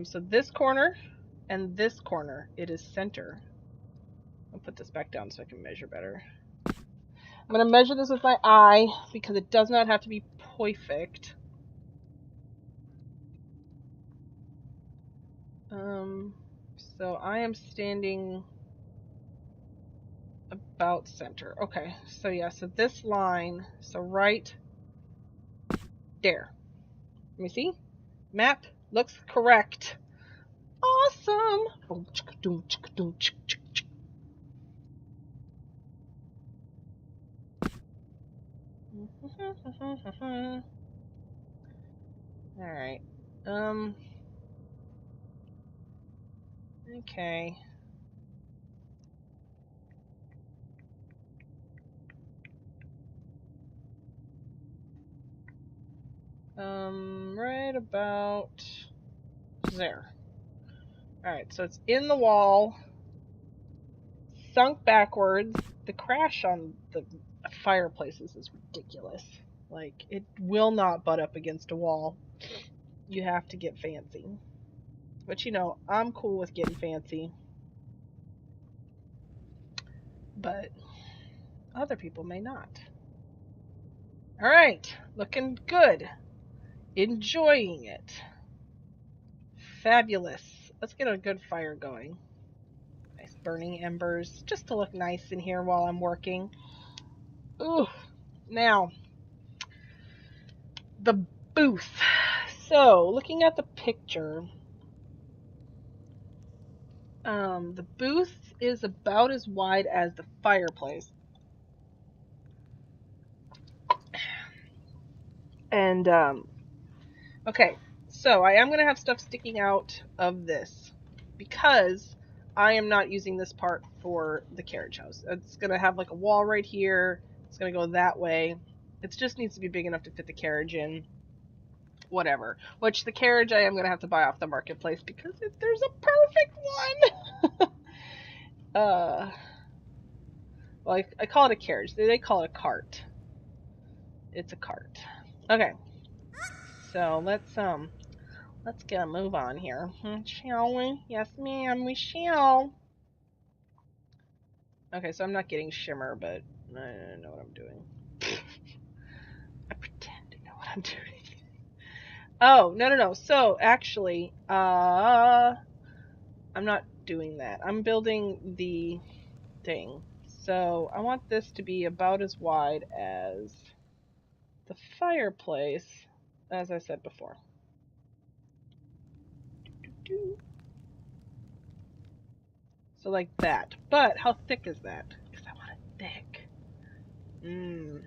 So this corner and this corner, it is center. I'll put this back down so I can measure better. I'm going to measure this with my eye because it does not have to be perfect. So I am standing about center. Okay, so yeah, so this line, so right there. Let me see. Map looks correct. Awesome. All right. Okay. Right about there. Alright, so it's in the wall, sunk backwards. The crash on the fireplaces is ridiculous. Like, it will not butt up against a wall. You have to get fancy. But I'm cool with getting fancy. But other people may not. Alright, looking good. Enjoying it. Fabulous. Let's get a good fire going. Nice burning embers, just to look nice in here while I'm working. Ooh, now, the booth. So, looking at the picture, the booth is about as wide as the fireplace. And, okay, so I am going to have stuff sticking out of this because I am not using this part for the carriage house. It's going to have like a wall right here. It's going to go that way. It just needs to be big enough to fit the carriage in. Whatever. Which the carriage I am going to have to buy off the marketplace because there's a perfect one. Well, I call it a carriage. They call it a cart. It's a cart. Okay. So let's get a move on here. Shall we? Yes, ma'am, we shall. Okay, so I'm not getting shimmer, but I know what I'm doing. I pretend to know what I'm doing. Oh, no. So, actually, I'm not doing that. I'm building the thing. So, I want this to be about as wide as the fireplace, as I said before. So, like that. But, how thick is that? Because I want it thick. Maybe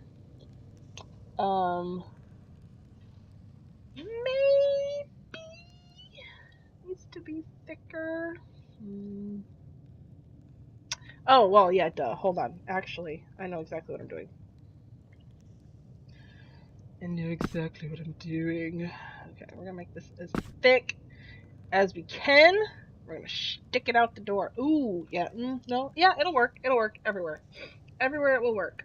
needs to be thicker. Oh, well, yeah, duh. Hold on. Actually, I know exactly what I'm doing. Okay, we're gonna make this as thick as we can. We're gonna stick it out the door. Ooh, yeah, no, yeah, it'll work. It'll work everywhere. Everywhere it will work.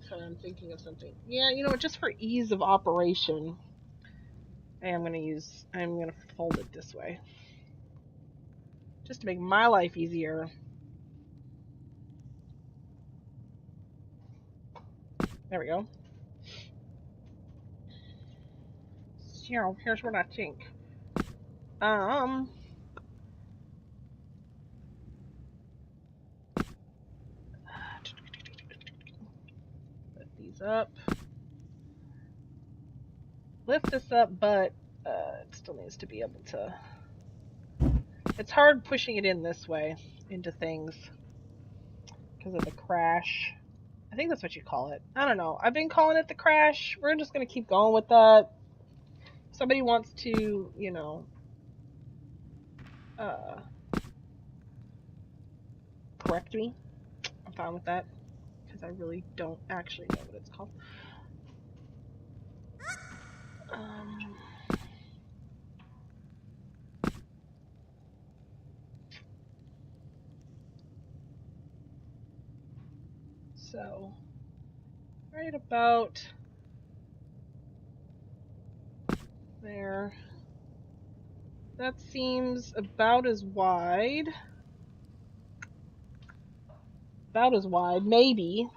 Sorry, I'm thinking of something. Yeah, you know what? Just for ease of operation, I'm gonna fold it this way, just to make my life easier. There we go. So here's what I think. Lift these up. Lift this up, but it still needs to be able to. It's hard pushing it in this way into things because of the crash. I think that's what you call it. I don't know. I've been calling it the crash. We're just gonna keep going with that. If somebody wants to, correct me, I'm fine with that because I really don't actually know what it's called. So, right about there. That seems about as wide, maybe,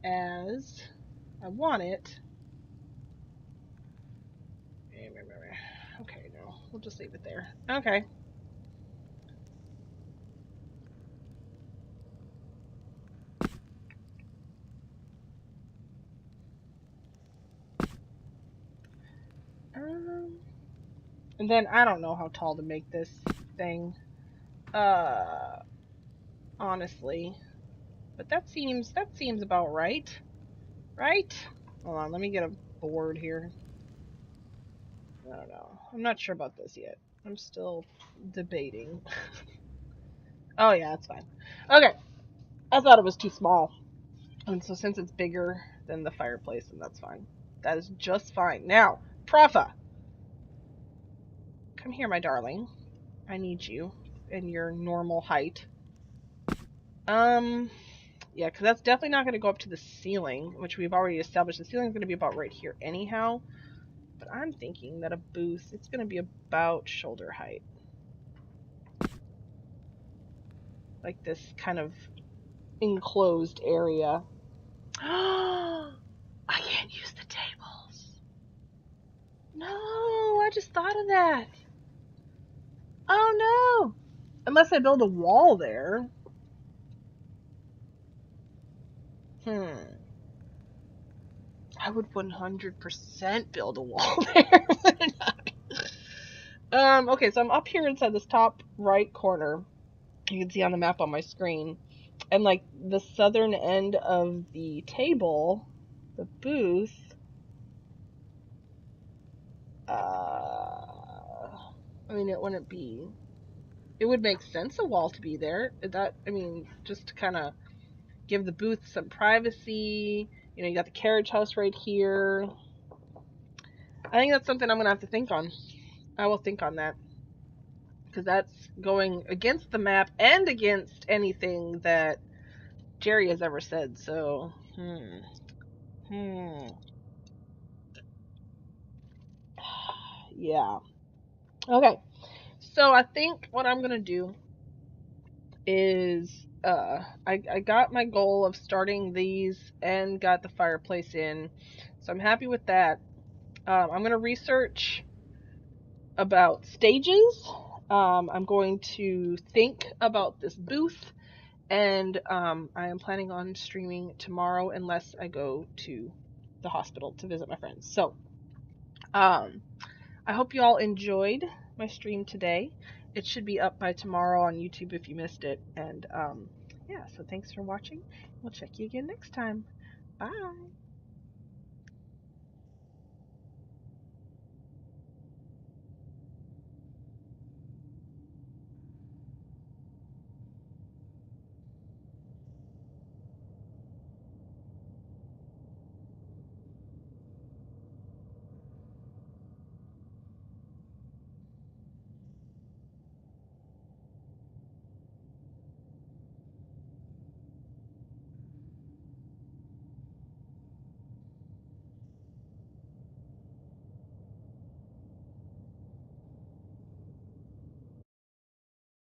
as I want it. Okay, no, we'll just leave it there. Okay. And then I don't know how tall to make this thing. Honestly, but that seems about right. Right? Hold on, let me get a board here. I don't know. I'm not sure about this yet. I'm still debating. Oh yeah, that's fine. Okay. I thought it was too small. And so since it's bigger than the fireplace, then that's fine. That is just fine. Now, Profa. Come here, my darling. I need you in your normal height. Yeah, because that's definitely not going to go up to the ceiling, which we've already established. The ceiling is going to be about right here anyhow. But I'm thinking that a booth, it's going to be about shoulder height. Like this kind of enclosed area. I can't use the tables. No, I just thought of that. Oh no. Unless I build a wall there. Hmm. I would 100% build a wall there. Okay, so I'm up here inside this top right corner. You can see on the map on my screen. And like the southern end of the table, the booth, I mean, it wouldn't be, it would make sense a wall to be there. That, I mean, just to kind of give the booth some privacy. You know, you got the carriage house right here. I think that's something I'm going to have to think on. I will think on that. Because that's going against the map and against anything that Jerry has ever said. So, yeah. Okay. So I think what I'm gonna do is I got my goal of starting these and got the fireplace in. So I'm happy with that. I'm gonna research about stages. I'm going to think about this booth, and I am planning on streaming tomorrow unless I go to the hospital to visit my friends. So um, I hope you all enjoyed my stream today. It should be up by tomorrow on YouTube if you missed it. And yeah, so thanks for watching. We'll check you again next time. Bye.